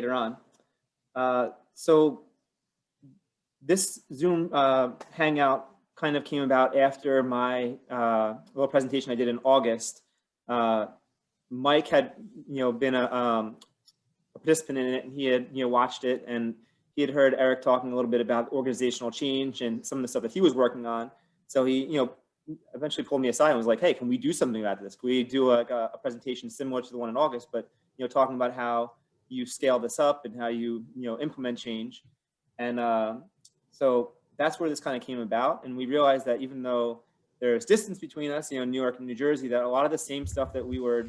later on. So this Zoom Hangout kind of came about after my little presentation I did in August. Mike had, been a participant in it, and he had, watched it, and he had heard Eric talking a little bit about organizational change and some of the stuff that he was working on. So he, eventually pulled me aside and was like, hey, can we do something about this? Can we do a presentation similar to the one in August, but, talking about how you scale this up and how you, implement change. And so that's where this kind of came about. And we realized that even though there's distance between us, New York and New Jersey, that a lot of the same stuff that we were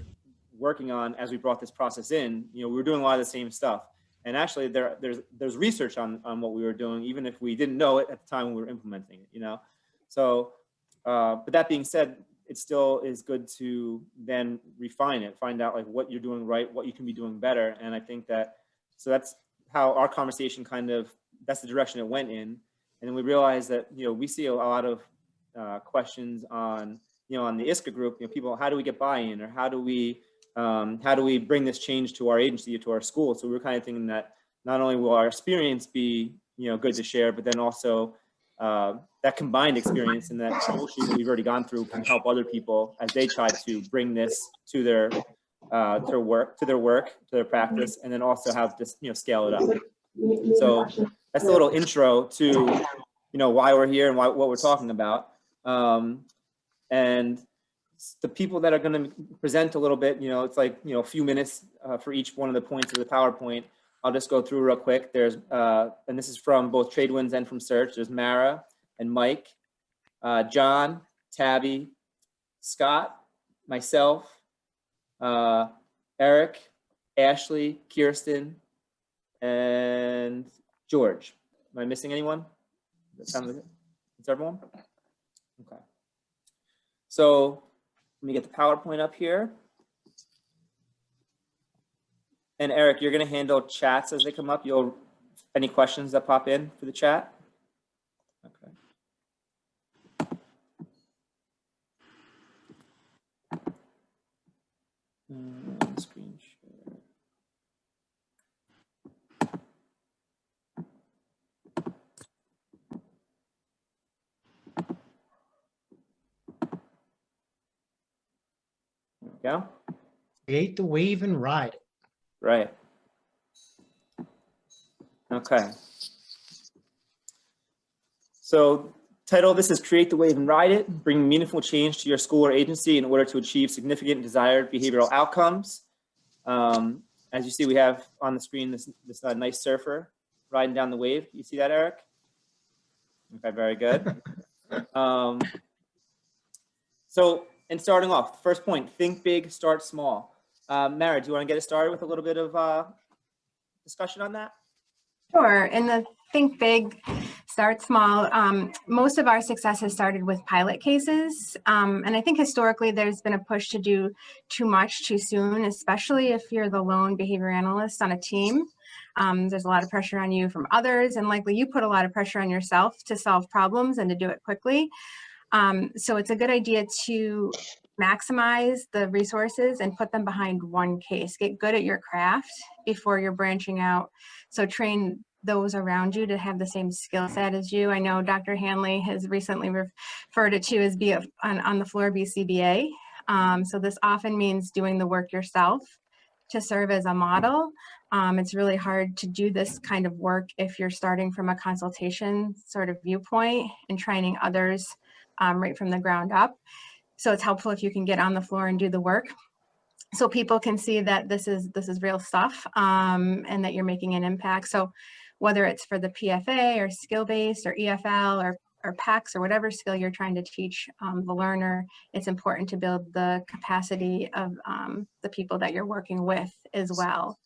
working on as we brought this process in, we were doing a lot of the same stuff. And actually there's research on what we were doing, even if we didn't know it at the time when we were implementing it, So, but that being said, it still is good to then refine it, find out like what you're doing right, what you can be doing better. And I think that, so that's how our conversation that's the direction it went in. And then we realized that, we see a lot of questions on, on the ISCA group, people, how do we get buy-in, or how do we bring this change to our agency or to our school? So we were kind of thinking that not only will our experience be, good to share, but then also that combined experience and that troubleshooting that we've already gone through can help other people as they try to bring this to their work, to their practice, and then also have to, scale it up. So that's a little intro to, why we're here and what we're talking about. And the people that are going to present a little bit, it's like, a few minutes for each one of the points of the PowerPoint. I'll just go through real quick. There's, and this is from both Tradewinds and from Search. There's Mara and Mike, John, Tabby, Scott, myself, Eric, Ashley, Kirsten, and George. Am I missing anyone? That sounds like it. It's everyone? Okay. So let me get the PowerPoint up here. And Eric, you're going to handle chats as they come up. Any questions that pop in for the chat? Okay. Screen share. There we go. Create the wave and ride. Right. Okay. So title of this is Create the Wave and Ride It, bring meaningful change to your school or agency in order to achieve significant desired behavioral outcomes. As you see, we have on the screen this nice surfer riding down the wave. You see that, Eric? Okay, very good. So, in starting off, first point, think big, start small. Mara, do you want to get us started with a little bit of discussion on that? Sure. In the think big, start small, most of our success has started with pilot cases. And I think historically there's been a push to do too much too soon, especially if you're the lone behavior analyst on a team. There's a lot of pressure on you from others, and likely you put a lot of pressure on yourself to solve problems and to do it quickly. So it's a good idea to maximize the resources and put them behind one case. Get good at your craft before you're branching out. So train those around you to have the same skill set as you. I know Dr. Hanley has recently referred it to as be on the floor BCBA. So this often means doing the work yourself to serve as a model. It's really hard to do this kind of work if you're starting from a consultation sort of viewpoint and training others right from the ground up. So it's helpful if you can get on the floor and do the work so people can see that this is real stuff and that you're making an impact. So whether it's for the PFA or skill-based or EFL or PACS or whatever skill you're trying to teach the learner, it's important to build the capacity of the people that you're working with as well.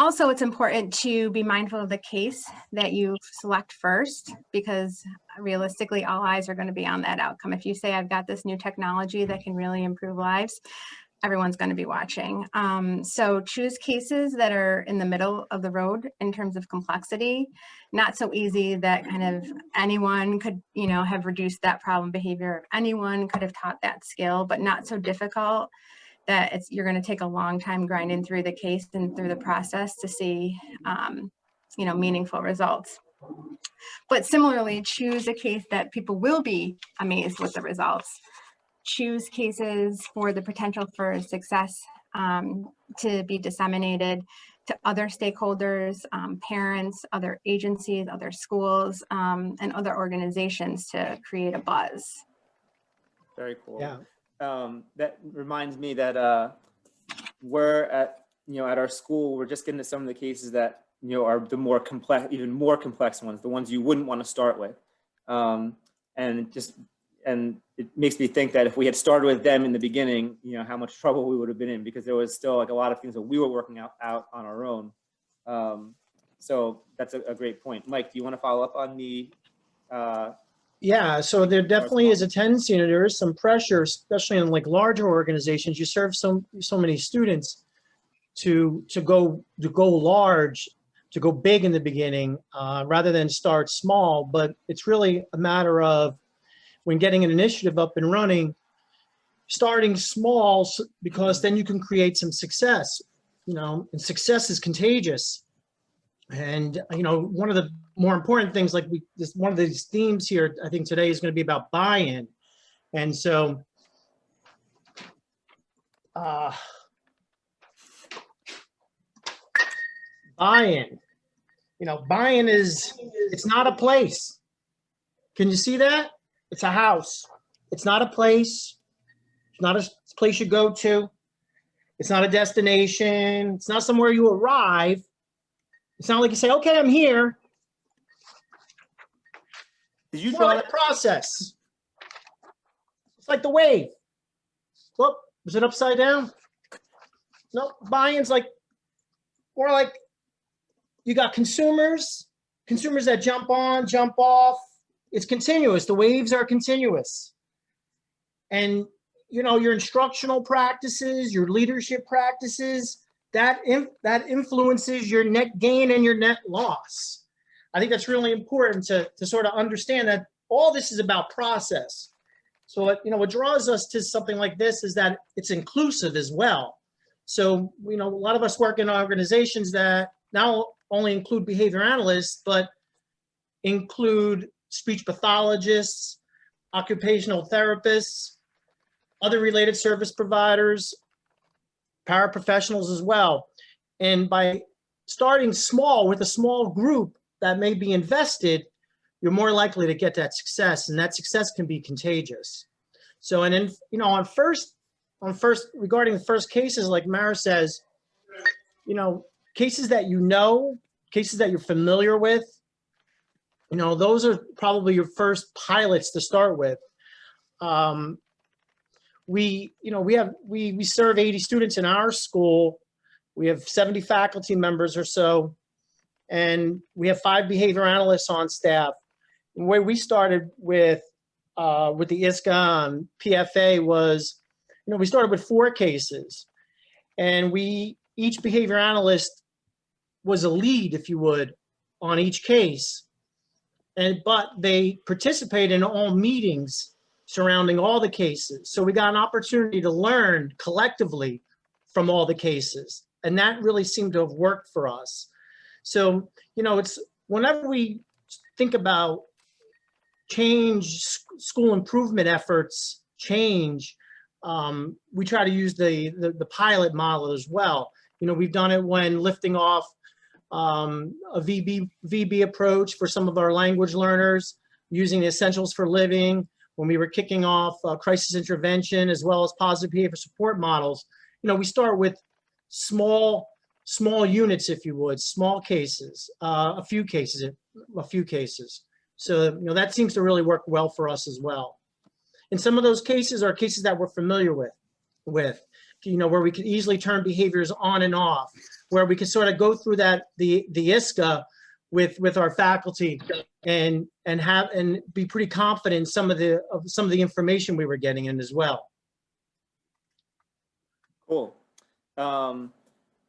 Also, it's important to be mindful of the case that you select first, because realistically, all eyes are going to be on that outcome. If you say, I've got this new technology that can really improve lives, everyone's going to be watching. So choose cases that are in the middle of the road in terms of complexity, not so easy that kind of anyone could, have reduced that problem behavior. Anyone could have taught that skill, but not so difficult that you're going to take a long time grinding through the case and through the process to see, meaningful results. But similarly, choose a case that people will be amazed with the results. Choose cases for the potential for success to be disseminated to other stakeholders, parents, other agencies, other schools, and other organizations to create a buzz. Very cool. Yeah. That reminds me that we're at our school, we're just getting to some of the cases that are the more complex, even more complex ones, the ones you wouldn't want to start with, and it makes me think that if we had started with them in the beginning, how much trouble we would have been in, because there was still like a lot of things that we were working out on our own. So that's a great point. Mike, do you want to follow up on the? Yeah, so there definitely is a tendency, there is some pressure, especially in like larger organizations. You serve so many students to go large, to go big in the beginning, rather than start small. But it's really a matter of, when getting an initiative up and running, starting small, because then you can create some success, and success is contagious. And, one of the more important things, like one of these themes here, I think today is going to be about buy-in. And so, buy-in, buy-in it's not a place. Can you see that? It's a house. It's not a place. It's not a place you go to. It's not a destination. It's not somewhere you arrive. It's not like you say, okay, I'm here. Did you It's draw more like that? a process. It's like the wave. Whoop, was it upside down? No, buy-in's more like you got consumers that jump on, jump off. It's continuous. The waves are continuous. And, your instructional practices, your leadership practices, that influences your net gain and your net loss. I think that's really important to sort of understand that all this is about process. So what draws us to something like this is that it's inclusive as well. So, a lot of us work in organizations that not only include behavior analysts, but include speech pathologists, occupational therapists, other related service providers, paraprofessionals as well. And by starting small with a small group that may be invested, you're more likely to get that success, and that success can be contagious. So, and then, on first, regarding the first cases, like Mara says, cases that cases that you're familiar with, those are probably your first pilots to start with. We serve 80 students in our school. We have 70 faculty members or so, and we have 5 behavior analysts on staff. The way we started with the ISCA and PFA was, we started with 4 cases, and each behavior analyst was a lead, if you would, on each case. But they participated in all meetings surrounding all the cases. So we got an opportunity to learn collectively from all the cases. And that really seemed to have worked for us. So, it's whenever we think about change, school improvement efforts, we try to use the pilot model as well. We've done it when lifting off a VB approach for some of our language learners, using the Essentials for Living, when we were kicking off crisis intervention, as well as positive behavior support models. We start with small units, if you would, small cases, a few cases. So, that seems to really work well for us as well. And some of those cases are cases that we're familiar with, where we could easily turn behaviors on and off, where we could sort of go through the ISCA with our faculty and be pretty confident in some of the information we were getting in as well. Cool.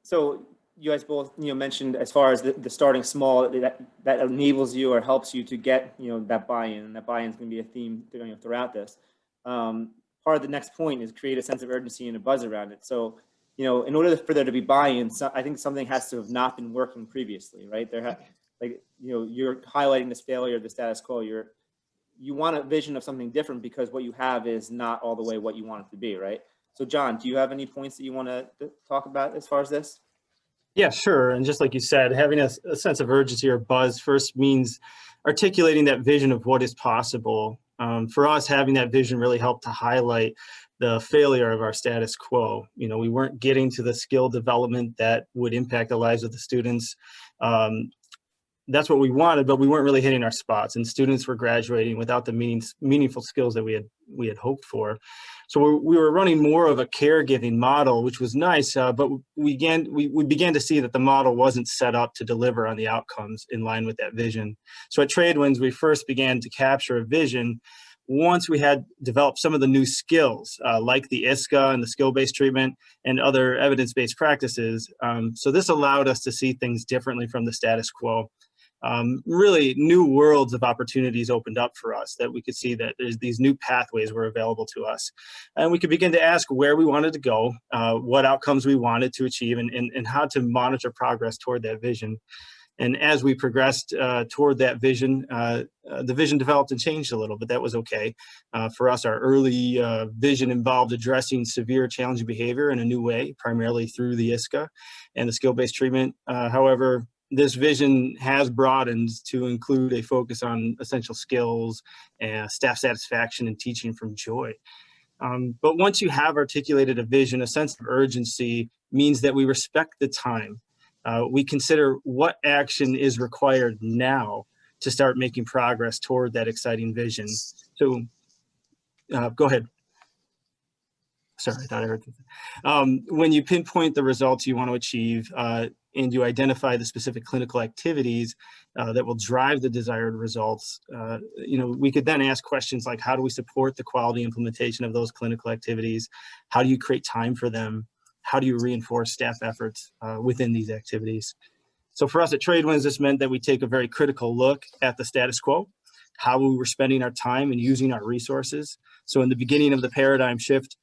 So you guys both mentioned, as far as the starting small, that enables you or helps you to get that buy-in, and that buy-in is going to be a theme throughout this. part of the next point is create a sense of urgency and a buzz around it. So, you know, in order for there to be buy-in, so I think something has to have not been working previously, right? Like, you know, you're highlighting this failure of the status quo. You want a vision of something different because what you have is not all the way what you want it to be, right? So John, do you have any points that you want to talk about as far as this? Yeah, sure. And just like you said, having a sense of urgency or buzz first means articulating that vision of what is possible. For us, having that vision really helped to highlight the failure of our status quo. You know, we weren't getting to the skill development that would impact the lives of the students. That's what we wanted, but we weren't really hitting our spots, and students were graduating without the meaningful skills that we had hoped for. So we were running more of a caregiving model, which was nice, but we began to see that the model wasn't set up to deliver on the outcomes in line with that vision. So at Tradewinds, we first began to capture a vision once we had developed some of the new skills, like the ISCA and the skill-based treatment and other evidence-based practices. So this allowed us to see things differently from the status quo. Really new worlds of opportunities opened up for us, that we could see that there's these new pathways were available to us. And we could begin to ask where we wanted to go, what outcomes we wanted to achieve, and how to monitor progress toward that vision. And as we progressed toward that vision, the vision developed and changed a little, but that was okay. For us, our early vision involved addressing severe challenging behavior in a new way, primarily through the ISCA and the skill-based treatment. However, this vision has broadened to include a focus on essential skills, staff satisfaction, and teaching from joy. But once you have articulated a vision, a sense of urgency means that we respect the time. We consider what action is required now to start making progress toward that exciting vision. So go ahead. Sorry, I thought I heard something. When you pinpoint the results you want to achieve and you identify the specific clinical activities that will drive the desired results, you know, we could then ask questions like, how do we support the quality implementation of those clinical activities? How do you create time for them? How do you reinforce staff efforts within these activities? So for us at Tradewinds, this meant that we take a very critical look at the status quo, how we were spending our time and using our resources. So in the beginning of the paradigm shift,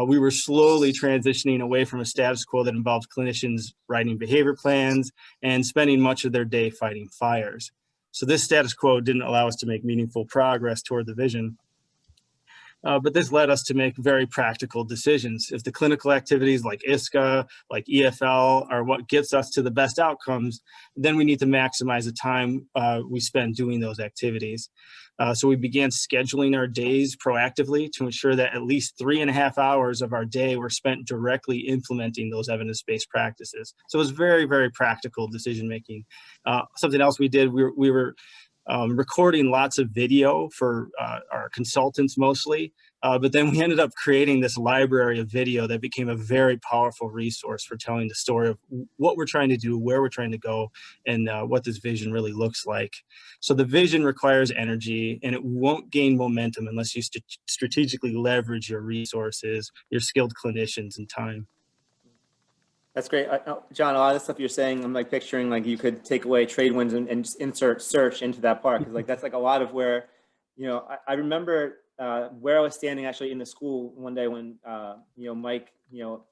we were slowly transitioning away from a status quo that involved clinicians writing behavior plans and spending much of their day fighting fires. So this status quo didn't allow us to make meaningful progress toward the vision. But this led us to make very practical decisions. If the clinical activities like ISCA, like EFL, are what gets us to the best outcomes, then we need to maximize the time we spend doing those activities. So we began scheduling our days proactively to ensure that at least 3.5 hours of our day were spent directly implementing those evidence-based practices. So it was very, very practical decision-making. Something else we did, we were recording lots of video for our consultants mostly, but then we ended up creating this library of video that became a very powerful resource for telling the story of what we're trying to do, where we're trying to go, and what this vision really looks like. So the vision requires energy, and it won't gain momentum unless you strategically leverage your resources, your skilled clinicians, and time. That's great. John, a lot of the stuff you're saying, I'm like picturing like you could take away Tradewinds and just insert search into that part. Cause like, that's like a lot of where, you know, I remember where I was standing actually in the school one day when, you know, Mike, you know,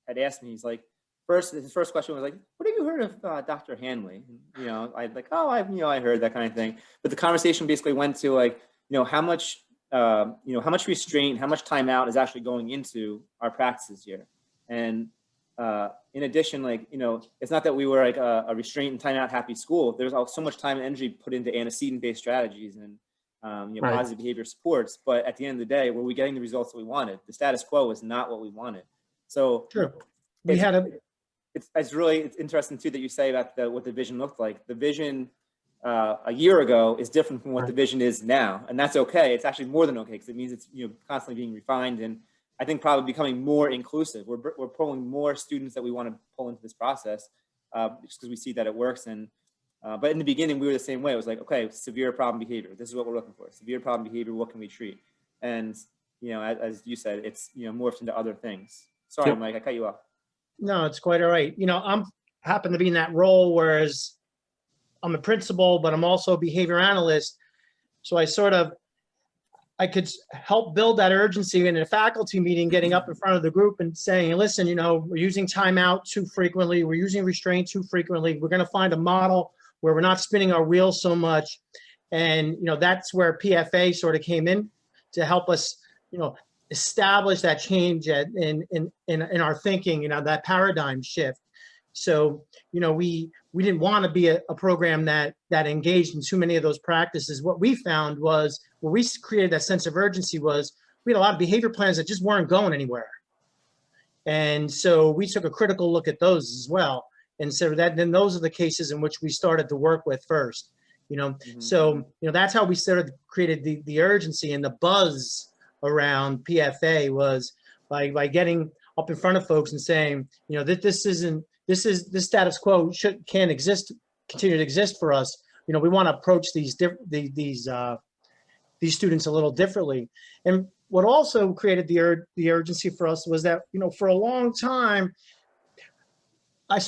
had asked me, he's like, his first question was like, what have you heard of Dr. Hanley? And, you know, I'd like, oh, I heard that kind of thing. But the conversation basically went to like, you know, how much restraint, how much time out is actually going into our practices here. And in addition, like, you know, it's not that we were like a restraint and time out happy school. There's so much time and energy put into antecedent-based strategies and you know, positive behavior supports. But at the end of the day, were we getting the results that we wanted? The status quo was not what we wanted. So True. It's really interesting too that you say about what the vision looked like. The vision a year ago is different from what the vision is now, and that's okay. It's actually more than okay because it means it's, you know, constantly being refined and I think probably becoming more inclusive. We're pulling more students that we want to pull into this process just because we see that it works. And but in the beginning, we were the same way. It was like, okay, severe problem behavior. This is what we're looking for. Severe problem behavior. What can we treat? And you know, as you said, it's, you know, morphed into other things. Sorry, yep. Mike, I cut you off. No, it's quite all right. You know, I'm happen to be in that role, whereas I'm a principal, but I'm also a behavior analyst. So I sort of I could help build that urgency in a faculty meeting, getting up in front of the group and saying, listen, you know, we're using timeout too frequently. We're using restraint too frequently. We're going to find a model where we're not spinning our wheels so much. And, you know, that's where PFA sort of came in to help us, you know, establish that change in our thinking, you know, that paradigm shift. So, you know, we didn't want to be a program that engaged in too many of those practices. What we found was, where we created that sense of urgency, was we had a lot of behavior plans that just weren't going anywhere. And so we took a critical look at those as well. And so then those are the cases in which we started to work with first, you know. So, you know, that's how we created the urgency and the buzz around PFA, was by getting up in front of folks and saying, you know, that this status quo can't continue to exist for us. You know, we want to approach these students a little differently. And what also created the urgency for us was that, you know, for a long time, I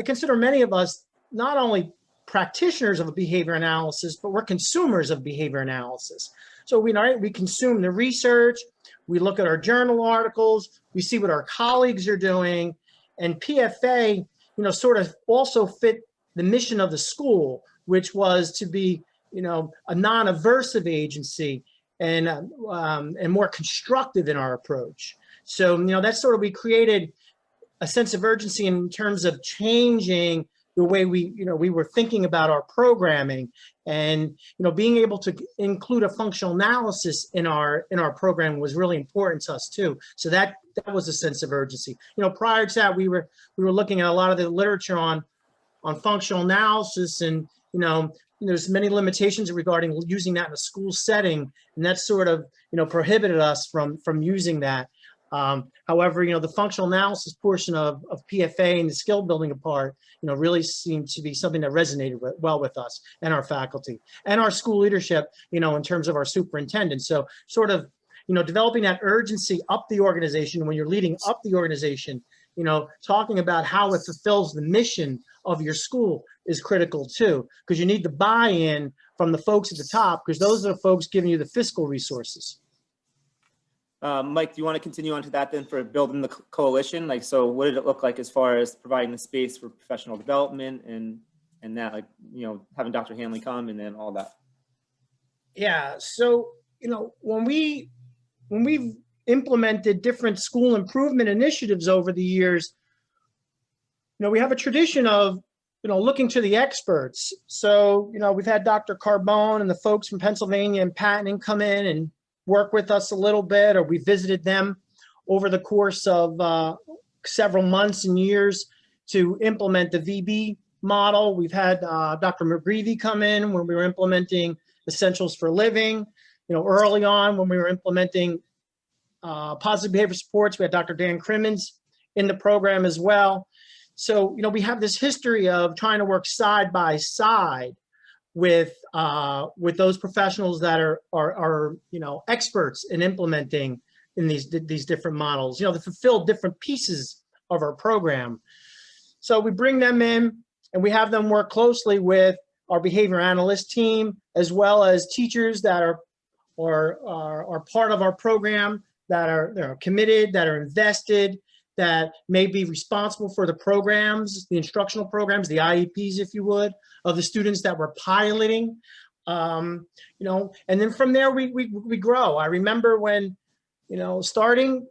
consider many of us not only practitioners of behavior analysis, but we're consumers of behavior analysis. So we consume the research, we look at our journal articles, we see what our colleagues are doing, and PFA, you know, sort of also fit the mission of the school, which was to be, you know, a non-aversive agency and more constructive in our approach. So, you know, that's sort of, we created a sense of urgency in terms of changing the way we were thinking about our programming, and, you know, being able to include a functional analysis in our program was really important to us too. So that was a sense of urgency. You know, prior to that, we were looking at a lot of the literature on functional analysis, and, you know, there's many limitations regarding using that in a school setting, and that sort of, you know, prohibited us from using that. However, you know, the functional analysis portion of PFA and the skill building part, you know, really seemed to be something that resonated well with us and our faculty and our school leadership, you know, in terms of our superintendent. So sort of, you know, developing that urgency up the organization when you're leading up the organization, you know, talking about how it fulfills the mission of your school is critical too, because you need the buy-in from the folks at the top, because those are the folks giving you the fiscal resources. Mike, do you want to continue on to that then for building the coalition? Like, so what did it look like as far as providing the space for professional development and that, like, you know, having Dr. Hanley come and then all that? Yeah, so, you know, when we've implemented different school improvement initiatives over the years, you know, we have a tradition of, you know, looking to the experts. So, you know, we've had Dr. Carbone and the folks from Pennsylvania and patenting come in and work with us a little bit, or we visited them over the course of several months and years to implement the VB model. We've had Dr. McGreevy come in when we were implementing Essentials for Living. You know, early on when we were implementing positive behavior supports, we had Dr. Dan Crimmins in the program as well. So, you know, we have this history of trying to work side by side with those professionals that are you know, experts in implementing in these different models, you know, that fulfill different pieces of our program. So we bring them in and we have them work closely with our behavior analyst team, as well as teachers that are part of our program, that are committed, that are invested, that may be responsible for the programs, the instructional programs, the IEPs, if you would, of the students that we're piloting. You know, and then from there we grow. I remember when, you know, starting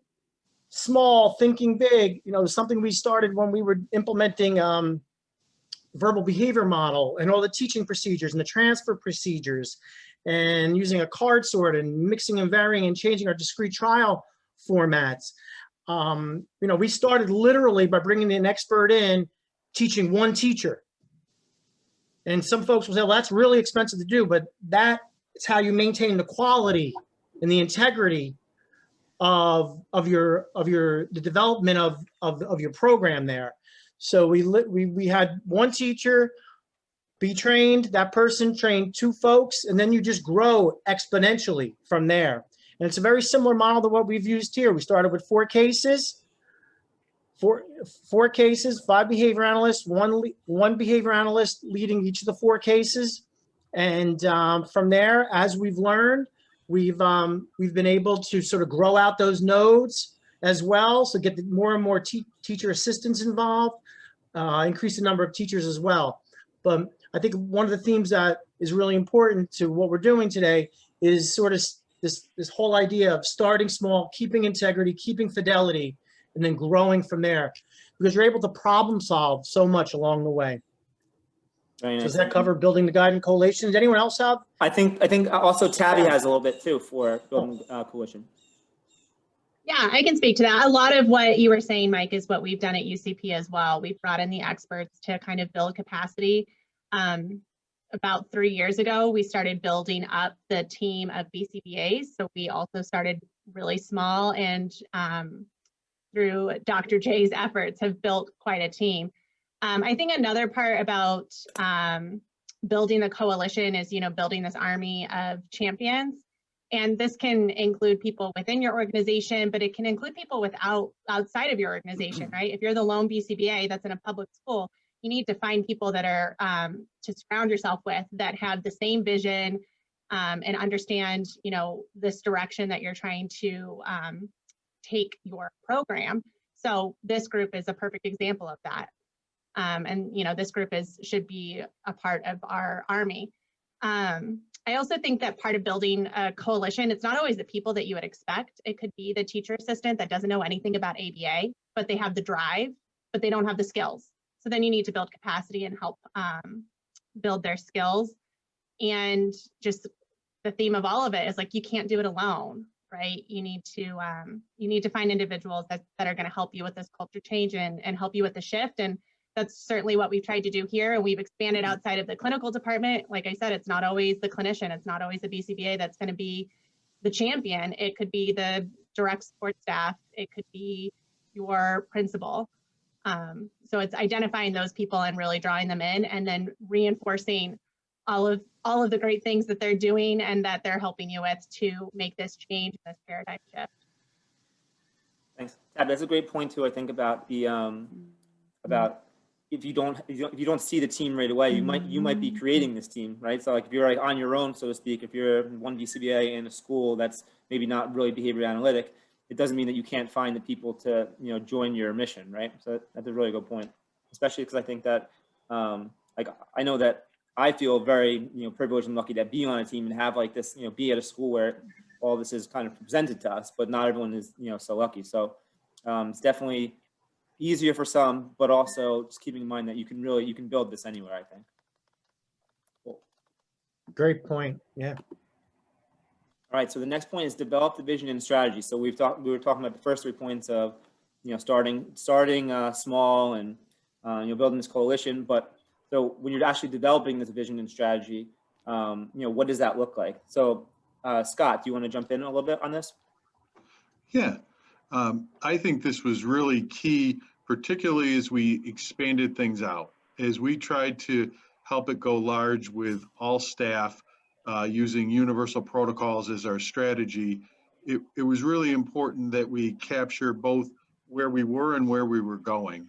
small, thinking big, you know, something we started when we were implementing verbal behavior model and all the teaching procedures and the transfer procedures, and using a card sort and mixing and varying and changing our discrete trial formats. You know, we started literally by bringing an expert in, teaching one teacher. And some folks will say, well, that's really expensive to do, but that is how you maintain the quality and the integrity of the development of your program there. So we had one teacher be trained, that person trained two folks, and then you just grow exponentially from there. And it's a very similar model to what we've used here. We started with four cases, 5 behavior analysts, one behavior analyst leading each of the 4 cases. And from there, as we've learned, we've been able to sort of grow out those nodes as well. So get more and more teacher assistants involved, increase the number of teachers as well. But I think one of the themes that is really important to what we're doing today is sort of this whole idea of starting small, keeping integrity, keeping fidelity, and then growing from there, because you're able to problem solve so much along the way. Very nice. Does that cover building the guidance coalition? Does anyone else have? I think also Tabby has a little bit too for building coalition. Yeah, I can speak to that. A lot of what you were saying, Mike, is what we've done at UCP as well. We've brought in the experts to kind of build capacity. About 3 years ago, we started building up the team of BCBAs. So we also started really small, and through Dr. J's efforts have built quite a team. I think another part about building the coalition is, building this army of champions. And this can include people within your organization, but it can include people outside of your organization, right? If you're the lone BCBA that's in a public school, you need to find people that are to surround yourself with that have the same vision and understand, this direction that you're trying to take your program. So this group is a perfect example of that. And this group should be a part of our army. I also think that part of building a coalition, it's not always the people that you would expect. It could be the teacher assistant that doesn't know anything about ABA, but they have the drive, but they don't have the skills. So then you need to build capacity and help build their skills. And just the theme of all of it is like, you can't do it alone, right? You need to find individuals that are going to help you with this culture change and help you with the shift. And that's certainly what we've tried to do here. And we've expanded outside of the clinical department. Like I said, it's not always the clinician. It's not always the BCBA that's going to be the champion. It could be the direct support staff. It could be your principal. So it's identifying those people and really drawing them in, and then reinforcing all of the great things that they're doing and that they're helping you with to make this change, this paradigm shift. Thanks, Tab. That's a great point too. I think about the about if you don't see the team right away, you might be creating this team, right? So like if you're like on your own, so to speak, if you're one BCBA in a school that's maybe not really behavior analytic, it doesn't mean that you can't find the people to join your mission, right? So that's a really good point, especially because I think that like I know that I feel very privileged and lucky to be on a team and have like this be at a school where all this is kind of presented to us, but not everyone is so lucky. So it's definitely easier for some, but also just keeping in mind that you can build this anywhere, I think. Cool. Great point. Yeah. All right, so the next point is develop the vision and strategy. So we were talking about the first 3 points of starting small and building this coalition. But so when you're actually developing this vision and strategy, what does that look like? So Scott, do you want to jump in a little bit on this? Yeah, I think this was really key, particularly as we expanded things out, as we tried to help it go large with all staff. Using universal protocols as our strategy, it was really important that we capture both where we were and where we were going.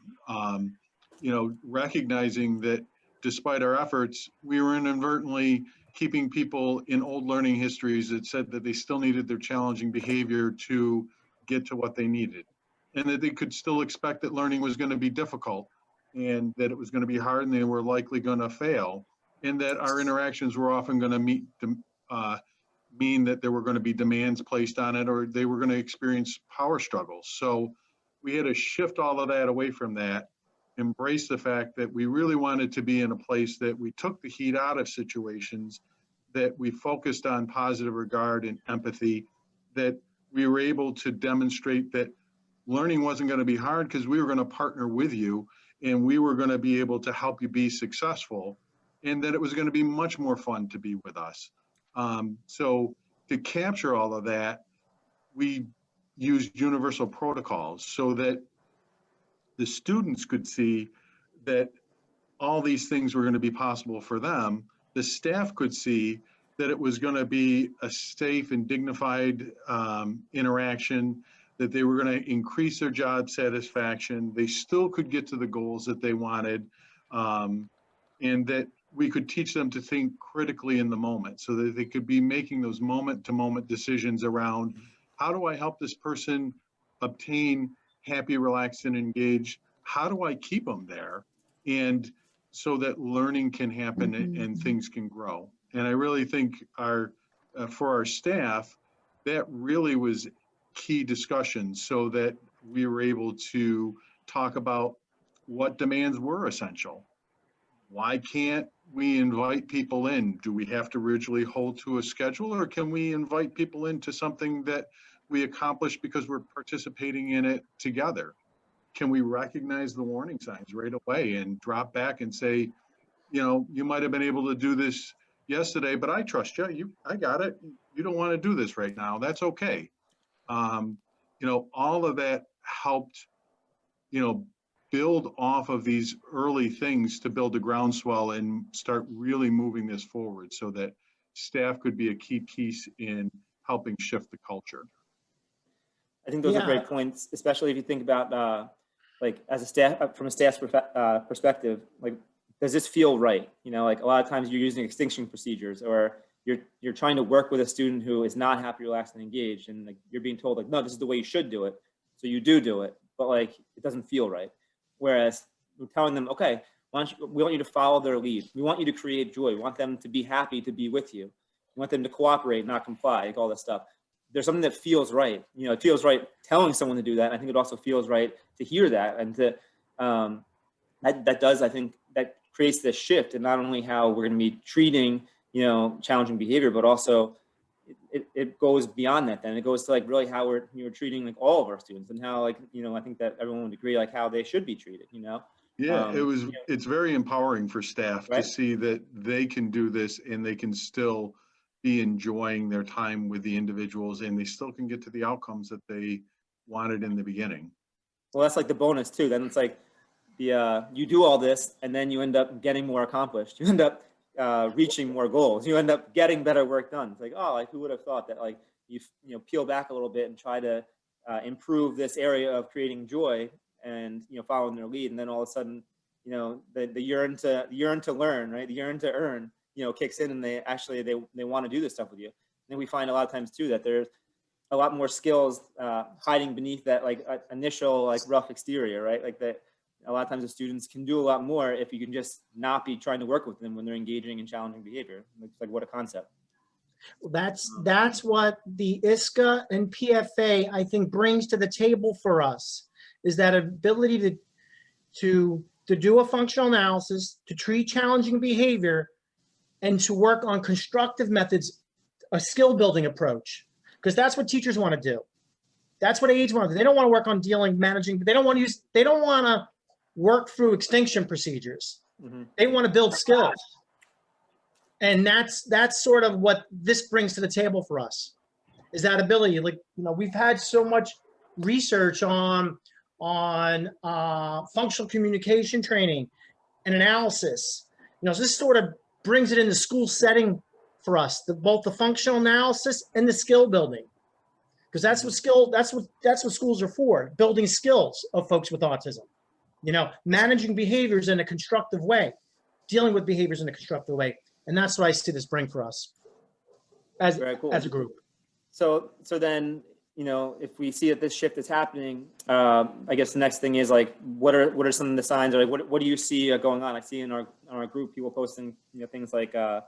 Recognizing that despite our efforts, we were inadvertently keeping people in old learning histories that said that they still needed their challenging behavior to get to what they needed, and that they could still expect that learning was going to be difficult and that it was going to be hard and they were likely going to fail, and that our interactions were often going to mean that there were going to be demands placed on it, or they were going to experience power struggles. So we had to shift all of that away from that, embrace the fact that we really wanted to be in a place that we took the heat out of situations, that we focused on positive regard and empathy, that we were able to demonstrate that learning wasn't going to be hard because we were going to partner with you and we were going to be able to help you be successful, and that it was going to be much more fun to be with us. So to capture all of that, we used universal protocols so that the students could see that all these things were going to be possible for them. The staff could see that it was going to be a safe and dignified interaction, that they were going to increase their job satisfaction. They still could get to the goals that they wanted, and that we could teach them to think critically in the moment so that they could be making those moment-to-moment decisions around how do I help this person obtain happy, relaxed, and engaged? How do I keep them there? And so that learning can happen and things can grow. And I really think for our staff, that really was key discussion so that we were able to talk about what demands were essential. Why can't we invite people in? Do we have to rigidly hold to a schedule, or can we invite people into something that we accomplish because we're participating in it together? Can we recognize the warning signs right away and drop back and say, you know, you might have been able to do this yesterday, but I trust you. I got it. You don't want to do this right now. That's okay. You know, all of that helped, you know, build off of these early things to build a groundswell and start really moving this forward so that staff could be a key piece in helping shift the culture. I think those are great points, especially if you think about like as a staff, from a staff's perspective, like, does this feel right? You know, like a lot of times you're using extinction procedures, or you're trying to work with a student who is not happy, relaxed, and engaged, and like you're being told like, no, this is the way you should do it. So you do it, but like it doesn't feel right. Whereas we're telling them, okay, we want you to follow their lead. We want you to create joy. We want them to be happy to be with you. We want them to cooperate, not comply, like all this stuff. There's something that feels right. You know, it feels right telling someone to do that. I think it also feels right to hear that, and to I think that creates this shift in not only how we're going to be treating, you know, challenging behavior, but also it goes beyond that. Then it goes to like really how we're treating like all of our students, and how, like, you know, I think that everyone would agree like how they should be treated, you know. Yeah, it's very empowering for staff right? to see that they can do this and they can still be enjoying their time with the individuals, and they still can get to the outcomes that they wanted in the beginning. Well, that's like the bonus too. Then it's like you do all this and then you end up getting more accomplished. You end up reaching more goals. You end up getting better work done. It's like, oh, like who would have thought that, like, you know, peel back a little bit and try to improve this area of creating joy and, you know, following their lead, and then all of a sudden, you know, the yearn to learn, right? The yearn to earn, you know, kicks in, and they want to do this stuff with you. And then we find a lot of times too that there's a lot more skills hiding beneath that like initial like rough exterior, right? Like that a lot of times the students can do a lot more if you can just not be trying to work with them when they're engaging in challenging behavior. It's like, what a concept. That's what the ISCA and PFA, I think, brings to the table for us, is that ability to do a functional analysis, to treat challenging behavior, and to work on constructive methods, a skill building approach, because that's what teachers want to do. That's what aides want to do. They don't want to work on managing, they don't want to work through extinction procedures. Mm-hmm. They want to build skills. And that's sort of what this brings to the table for us, is that ability. Like, you know, we've had so much research on functional communication training and analysis. You know, so this sort of brings it in the school setting for us, both the functional analysis and the skill building, because that's what schools are for, building skills of folks with autism. You know, managing behaviors in a constructive way, dealing with behaviors in a constructive way. And that's what I see this bring for us as a group. So then, you know, if we see that this shift is happening, I guess the next thing is like, what are some of the signs, or like, what do you see going on? I see in our group people posting, you know, things like, oh,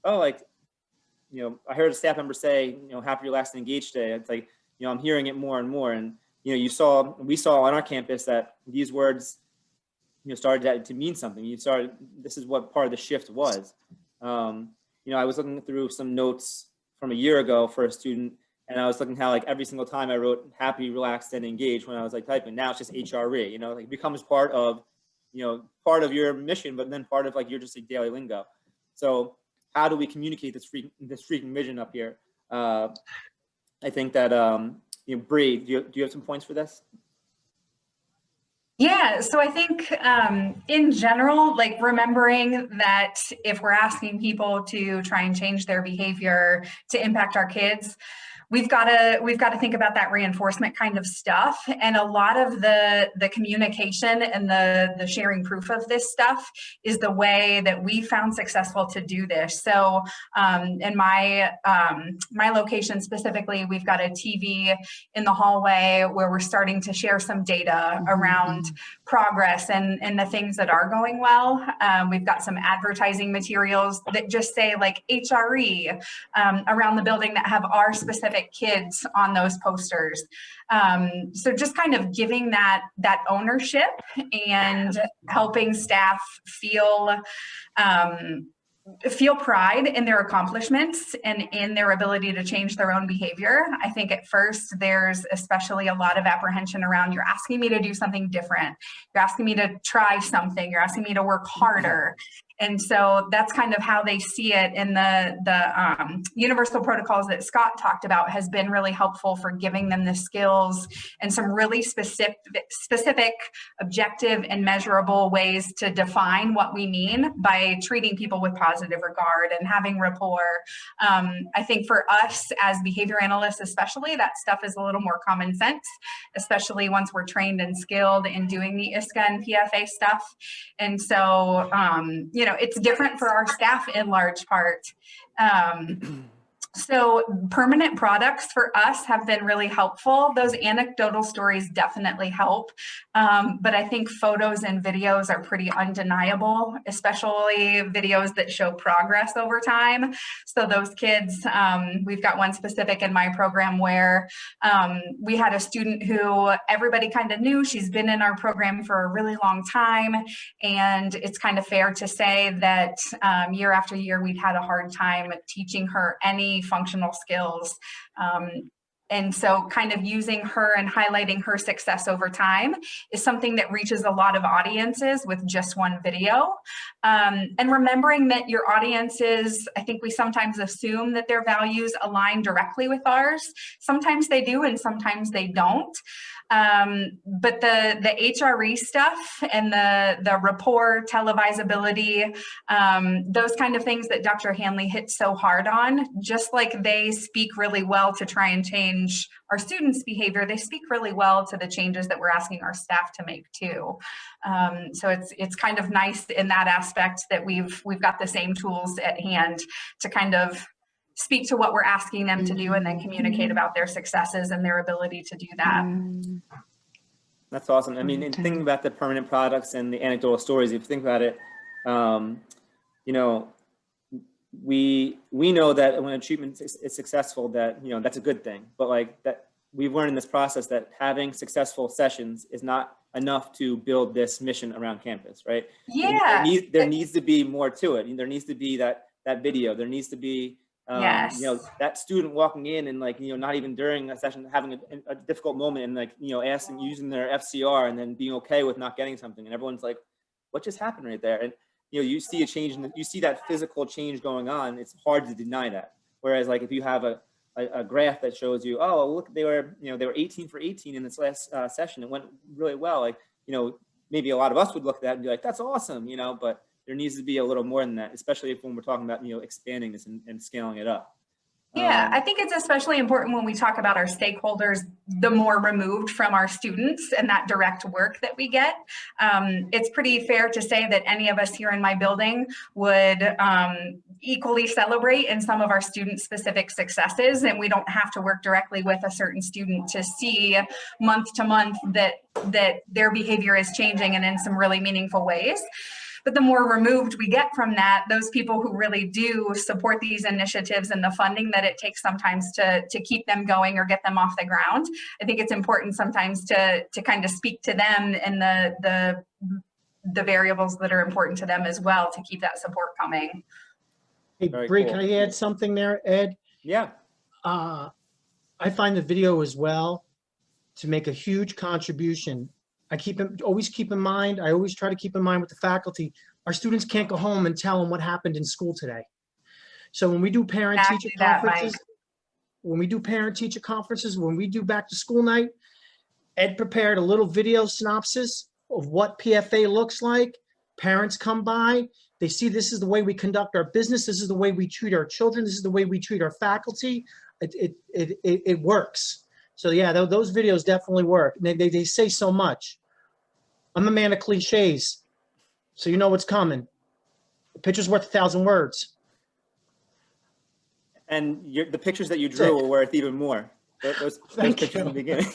like, you know, I heard a staff member say, you know, happy, relaxed, and engaged today. It's like, you know, I'm hearing it more and more. And, you know, we saw on our campus that these words, you know, started to mean something. This is what part of the shift was. You know, I was looking through some notes from a year ago for a student, and I was looking how like every single time I wrote happy, relaxed, and engaged when I was like typing. Now it's just HRE, you know, like it becomes part of your mission, but then part of like your just like daily lingo. So how do we communicate this freaking vision up here? I think that, you know, Bree, do you have some points for this? Yeah, so I think in general, like remembering that if we're asking people to try and change their behavior to impact our kids, we've got to think about that reinforcement kind of stuff. And a lot of the communication and the sharing proof of this stuff is the way that we found successful to do this. So in my location specifically, we've got a TV in the hallway where we're starting to share some data around progress and the things that are going well. We've got some advertising materials that just say like HRE around the building that have our specific kids on those posters. So just kind of giving that ownership and helping staff feel pride in their accomplishments and in their ability to change their own behavior. I think at first there's especially a lot of apprehension around, you're asking me to do something different. You're asking me to try something. You're asking me to work harder. And so that's kind of how they see it. And the universal protocols that Scott talked about has been really helpful for giving them the skills and some really specific, objective and measurable ways to define what we mean by treating people with positive regard and having rapport. I think for us as behavior analysts, especially, that stuff is a little more common sense, especially once we're trained and skilled in doing the ISCA and PFA stuff. And so, it's different for our staff in large part. So permanent products for us have been really helpful. Those anecdotal stories definitely help. But I think photos and videos are pretty undeniable, especially videos that show progress over time. So those kids, we've got one specific in my program where we had a student who everybody kind of knew. She's been in our program for a really long time. And it's kind of fair to say that year after year, we'd had a hard time teaching her any functional skills. And so kind of using her and highlighting her success over time is something that reaches a lot of audiences with just one video. And remembering that your audiences, I think we sometimes assume that their values align directly with ours. Sometimes they do and sometimes they don't. But the HRE stuff and the rapport, televisability, those kind of things that Dr. Hanley hit so hard on, just like they speak really well to try and change our students' behavior, they speak really well to the changes that we're asking our staff to make too. So it's kind of nice in that aspect that we've got the same tools at hand to kind of speak to what we're asking them to do and then communicate about their successes and their ability to do that. That's awesome. I mean, in thinking about the permanent products and the anecdotal stories, if you think about it, we know that when a treatment is successful, that, that's a good thing. But like that, we've learned in this process that having successful sessions is not enough to build this mission around campus, right? Yeah. There needs to be more to it. There needs to be that video. There needs to be yes. That student walking in and like, not even during a session having a difficult moment and like, asking, using their FCR and then being okay with not getting something. And everyone's like, what just happened right there? And, you see a change, you see that physical change going on. It's hard to deny that. Whereas like, if you have a graph that shows you, oh, look, they were 18 for 18 in this last session. It went really well. Like, maybe a lot of us would look at that and be like, that's awesome, but there needs to be a little more than that, especially when we're talking about, expanding this and scaling it up. Yeah, I think it's especially important when we talk about our stakeholders, the more removed from our students and that direct work that we get. It's pretty fair to say that any of us here in my building would equally celebrate in some of our student-specific successes, and we don't have to work directly with a certain student to see month to month that their behavior is changing and in some really meaningful ways. But the more removed we get from that, those people who really do support these initiatives and the funding that it takes sometimes to keep them going or get them off the ground, I think it's important sometimes to kind of speak to them and the variables that are important to them as well to keep that support coming. Hey, Bree, cool. Can I add something there, Ed? Yeah. I find the video as well to make a huge contribution. I always keep in mind, I always try to keep in mind with the faculty, our students can't go home and tell them what happened in school today. So when we do parent-teacher conferences, when we do back to school night, Ed prepared a little video synopsis of what PFA looks like. Parents come by, they see this is the way we conduct our business, this is the way we treat our children, this is the way we treat our faculty. it works. So yeah, those videos definitely work. They say so much. I'm a man of cliches, so you know what's coming. A picture's worth 1,000 words. And the pictures that you drew were worth even more. Those pictures in the beginning.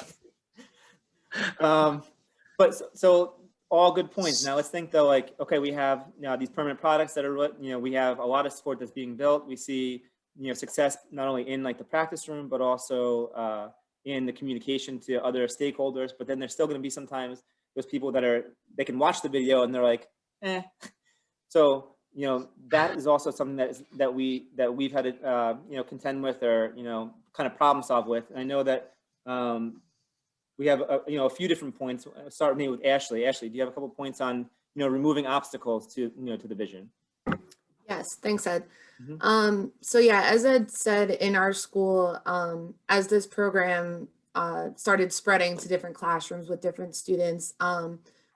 But so all good points. Now let's think though, like, okay, we have these permanent products that are, we have a lot of support that's being built. We see, success not only in like the practice room, but also in the communication to other stakeholders. But then there's still going to be sometimes those people that they can watch the video and they're like, eh. So, that is also something that we've had to, contend with or, kind of problem solve with. And I know that we have a few different points. Start maybe with Ashley. Ashley, do you have a couple points on removing obstacles to to the vision? Yes, thanks, Ed. Mm-hmm. So yeah, as Ed said, in our school, as this program started spreading to different classrooms with different students,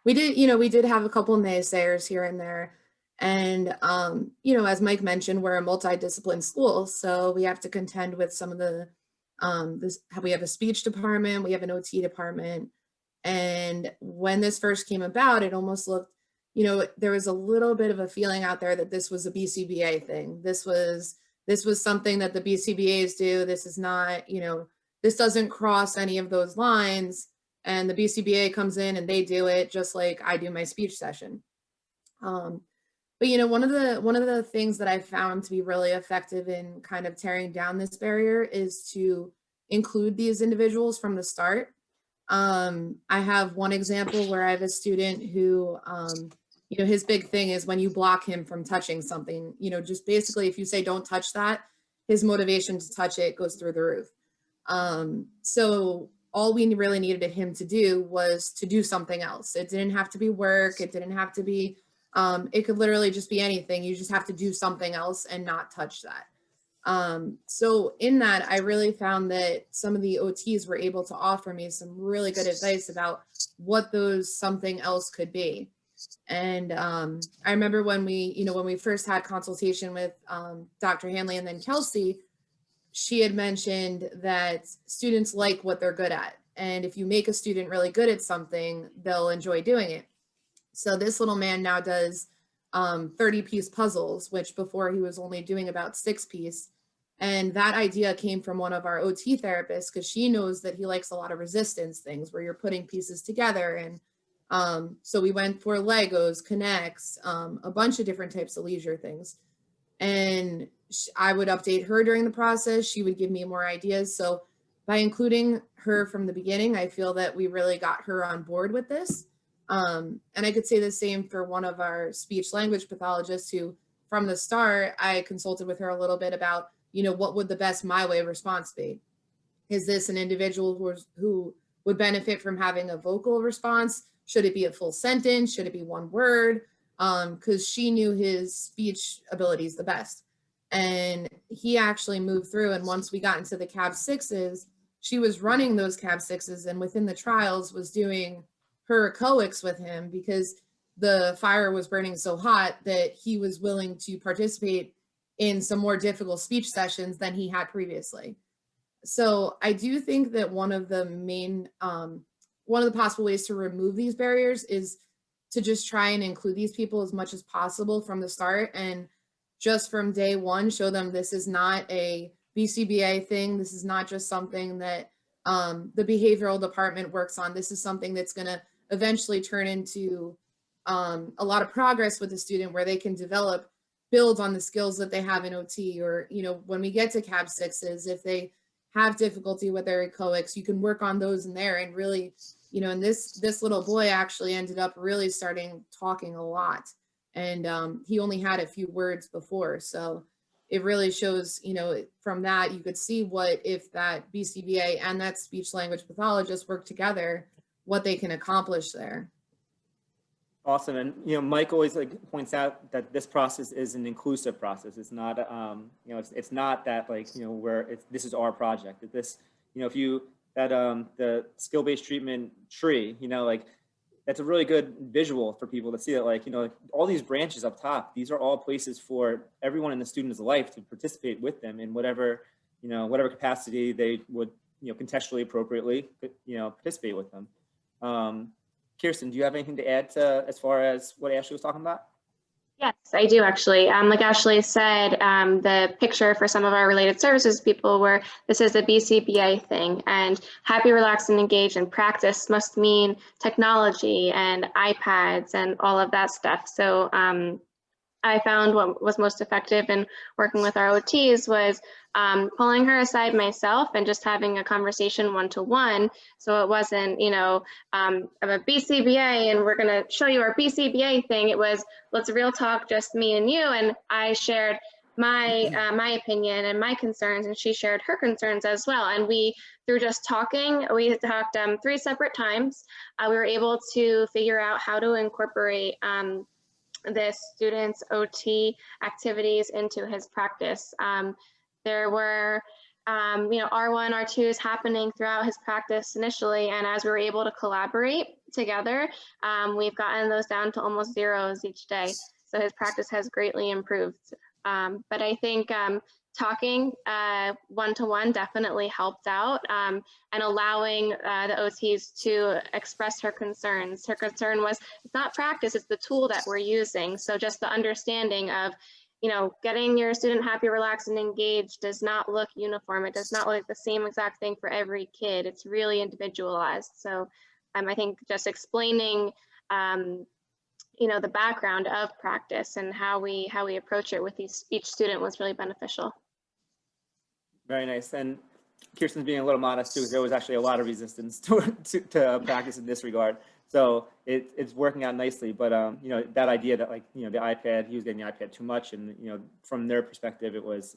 we did have a couple naysayers here and there. And, as Mike mentioned, we're a multidiscipline school, so we have to contend with some of the, we have a speech department, we have an OT department. And when this first came about, it almost looked, there was a little bit of a feeling out there that this was a BCBA thing. This was something that the BCBAs do. This is not, this doesn't cross any of those lines. And the BCBA comes in and they do it just like I do my speech session. But one of the things that I found to be really effective in kind of tearing down this barrier is to include these individuals from the start. I have one example where I have a student who, his big thing is when you block him from touching something, just basically if you say don't touch that, his motivation to touch it goes through the roof. So all we really needed him to do was to do something else. It didn't have to be work. It didn't have to be, it could literally just be anything. You just have to do something else and not touch that. So in that, I really found that some of the OTs were able to offer me some really good advice about what those something else could be. And I remember when we first had consultation with Dr. Hanley and then Kelsey, she had mentioned that students like what they're good at. And if you make a student really good at something, they'll enjoy doing it. So this little man now does 30-piece puzzles, which before he was only doing about 6-piece. And that idea came from one of our OT therapists because she knows that he likes a lot of resistance things where you're putting pieces together. And so we went for Legos, Connects, a bunch of different types of leisure things. And I would update her during the process. She would give me more ideas. So by including her from the beginning, I feel that we really got her on board with this. And I could say the same for one of our speech language pathologists who from the start, I consulted with her a little bit about, what would the best my way response be? Is this an individual who would benefit from having a vocal response? Should it be a full sentence? Should it be one word? Because she knew his speech abilities the best. And he actually moved through. And once we got into the CAB 6s, she was running those CAB 6s and within the trials was doing her echoics with him because the fire was burning so hot that he was willing to participate in some more difficult speech sessions than he had previously. So I do think that one of the possible ways to remove these barriers is to just try and include these people as much as possible from the start and just from day one, show them this is not a BCBA thing. This is not just something that the behavioral department works on. This is something that's going to eventually turn into a lot of progress with the student where they can build on the skills that they have in OT or, when we get to CAB 6s, if they have difficulty with their echoics, you can work on those in there and really, and this little boy actually ended up really starting talking a lot. And he only had a few words before. So it really shows, from that, you could see what if that BCBA and that speech language pathologist work together, what they can accomplish there. Awesome. And, Mike always points out that this process is an inclusive process. It's not, it's not that this is our project. That this, if the skill-based treatment tree, that's a really good visual for people to see that all these branches up top, these are all places for everyone in the student's life to participate with them in whatever, whatever capacity they would, contextually appropriately, participate with them. Kirsten, do you have anything to add to as far as what Ashley was talking about? Yes, I do actually. Like Ashley said, the picture for some of our related services people were, this is the BCBA thing, and happy, relaxed, and engaged in practice must mean technology and iPads and all of that stuff. So I found what was most effective in working with our OTs was pulling her aside myself and just having a conversation one-to-one. So it wasn't, I'm a BCBA and we're going to show you our BCBA thing. It was, let's real talk, just me and you. And I shared my opinion and my concerns, and she shared her concerns as well. And we, through just talking, we talked 3 separate times. We were able to figure out how to incorporate the student's OT activities into his practice. There were, R1, R2s happening throughout his practice initially, and as we were able to collaborate together, we've gotten those down to almost zeros each day. So his practice has greatly improved. But I think talking one-to-one definitely helped out, and allowing the OTs to express her concerns. Her concern was, it's not practice, it's the tool that we're using. So just the understanding of, getting your student happy, relaxed, and engaged does not look uniform. It does not look the same exact thing for every kid. It's really individualized. So I think just explaining the background of practice and how we approach it with each student was really beneficial. Very nice. And Kirsten's being a little modest too, because there was actually a lot of resistance to practice in this regard. So it's working out nicely. But that idea that the iPad, he was getting the iPad too much, and from their perspective, it was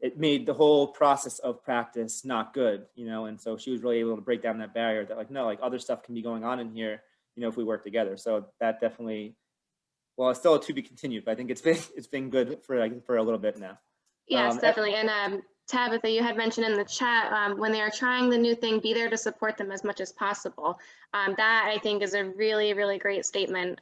it made the whole process of practice not good. And so she was really able to break down that barrier that no, other stuff can be going on in here, if we work together. So that definitely, well, it's still to be continued, but I think it's been good for a little bit now. Yes, definitely. And Tabitha, you had mentioned in the chat, when they are trying the new thing, be there to support them as much as possible. That I think is a really, really great statement.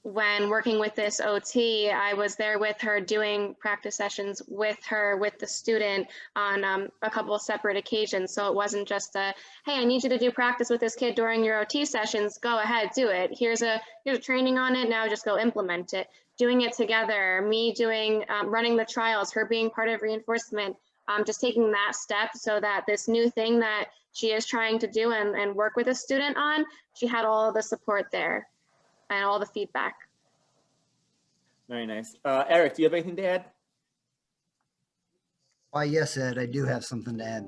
When working with this OT, I was there with her doing practice sessions with her, with the student on a couple of separate occasions. So it wasn't just a, hey, I need you to do practice with this kid during your OT sessions. Go ahead, do it. Here's a training on it. Now just go implement it. Doing it together, me doing, running the trials, her being part of reinforcement, just taking that step so that this new thing that she is trying to do and work with a student on, she had all the support there and all the feedback. Very nice. Eric, do you have anything to add? Why, yes, Ed, I do have something to add.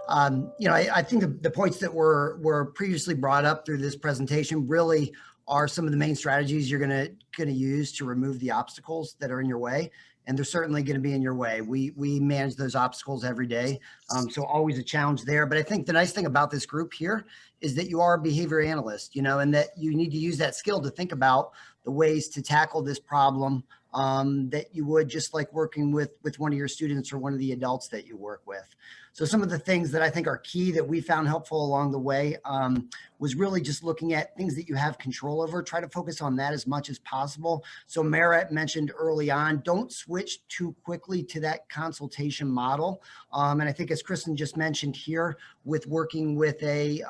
I think the points that were previously brought up through this presentation really are some of the main strategies you're gonna use to remove the obstacles that are in your way. And they're certainly going to be in your way. We manage those obstacles every day. So always a challenge there. But I think the nice thing about this group here is that you are a behavior analyst, and that you need to use that skill to think about the ways to tackle this problem that you would just like working with one of your students or one of the adults that you work with. So some of the things that I think are key that we found helpful along the way was really just looking at things that you have control over. Try to focus on that as much as possible. So Merritt mentioned early on, don't switch too quickly to that consultation model. And I think as Kristen just mentioned here, with working with a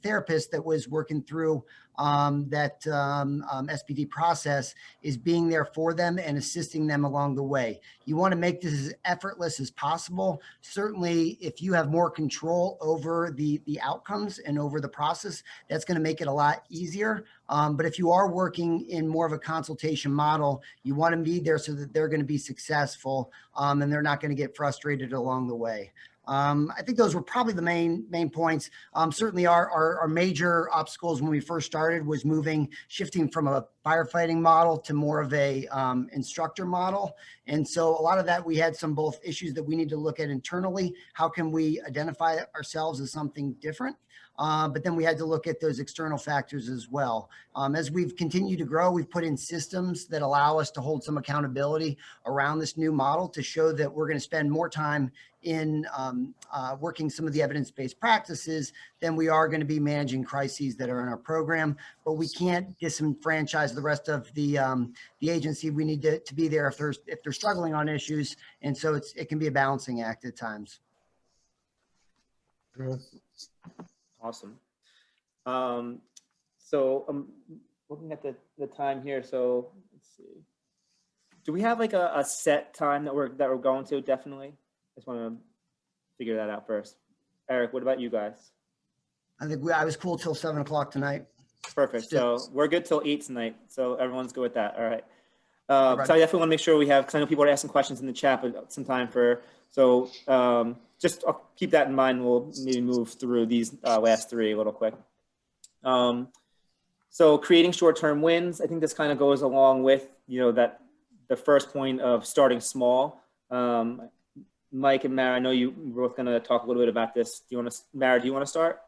therapist that was working through that SPD process, is being there for them and assisting them along the way. You want to make this as effortless as possible. Certainly, if you have more control over the outcomes and over the process, that's going to make it a lot easier. But if you are working in more of a consultation model, you want to be there so that they're going to be successful and they're not going to get frustrated along the way. I think those were probably the main points. Certainly our major obstacles when we first started was shifting from a firefighting model to more of a instructor model. And so a lot of that, we had some both issues that we need to look at internally. How can we identify ourselves as something different? But then we had to look at those external factors as well. As we've continued to grow, we've put in systems that allow us to hold some accountability around this new model to show that we're going to spend more time in working some of the evidence-based practices than we are going to be managing crises that are in our program. But we can't disenfranchise the rest of the agency. We need to be there if they're struggling on issues, and so it can be a balancing act at times. Awesome. So I'm looking at the time here. So let's see. Do we have like a set time that we're going to? Definitely. I just want to figure that out first. Eric, what about you guys? I think I was cool till 7 o'clock tonight. Perfect. So we're good till 8 tonight. So everyone's good with that. All right. Right. So I definitely want to make sure we have, because I know people are asking questions in the chat, but some time for, so just I'll keep that in mind. We'll maybe move through these last three a little quick. So creating short-term wins, I think this kind of goes along with, that the first point of starting small. Mike and Mara, I know you were both going to talk a little bit about this. Mara, do you want to start?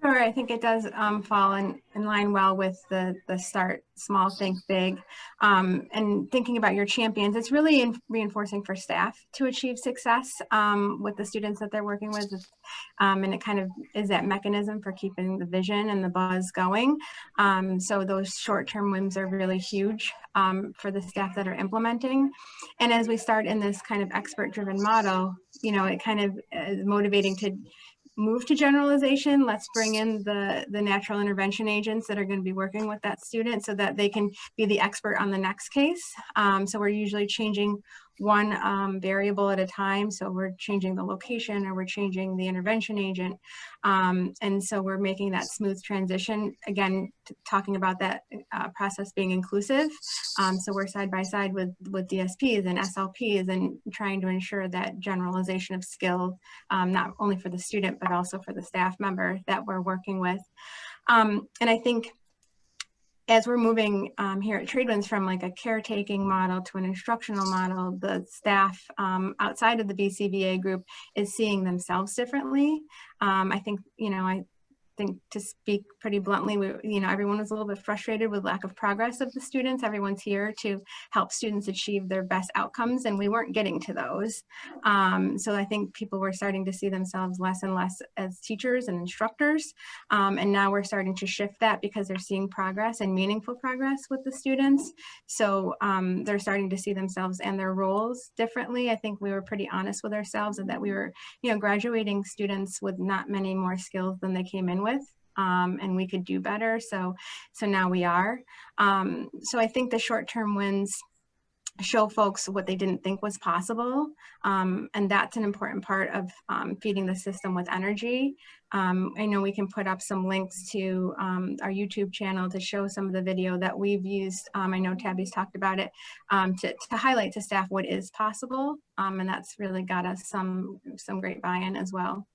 Sure, I think it does fall in line well with the start small, think big, and thinking about your champions. It's really reinforcing for staff to achieve success with the students that they're working with, and it kind of is that mechanism for keeping the vision and the buzz going. So those short-term wins are really huge for the staff that are implementing. And as we start in this kind of expert-driven model, it kind of is motivating to move to generalization. Let's bring in the natural intervention agents that are going to be working with that student so that they can be the expert on the next case. So we're usually changing one variable at a time. So we're changing the location or we're changing the intervention agent. And so we're making that smooth transition, again, talking about that process being inclusive. So we're side by side with DSPs and SLPs and trying to ensure that generalization of skill, not only for the student, but also for the staff member that we're working with. And I think as we're moving here at Tradewinds from like a caretaking model to an instructional model, the staff outside of the BCBA group is seeing themselves differently. I think, to speak pretty bluntly, everyone was a little bit frustrated with lack of progress of the students. Everyone's here to help students achieve their best outcomes, and we weren't getting to those. So I think people were starting to see themselves less and less as teachers and instructors. And now we're starting to shift that because they're seeing progress and meaningful progress with the students. So they're starting to see themselves and their roles differently. I think we were pretty honest with ourselves and that we were, graduating students with not many more skills than they came in with. And we could do better. So now we are. So I think the short-term wins show folks what they didn't think was possible. And that's an important part of feeding the system with energy. I know we can put up some links to our YouTube channel to show some of the video that we've used. I know Tabby's talked about it, to highlight to staff what is possible. And that's really got us some great buy-in as well.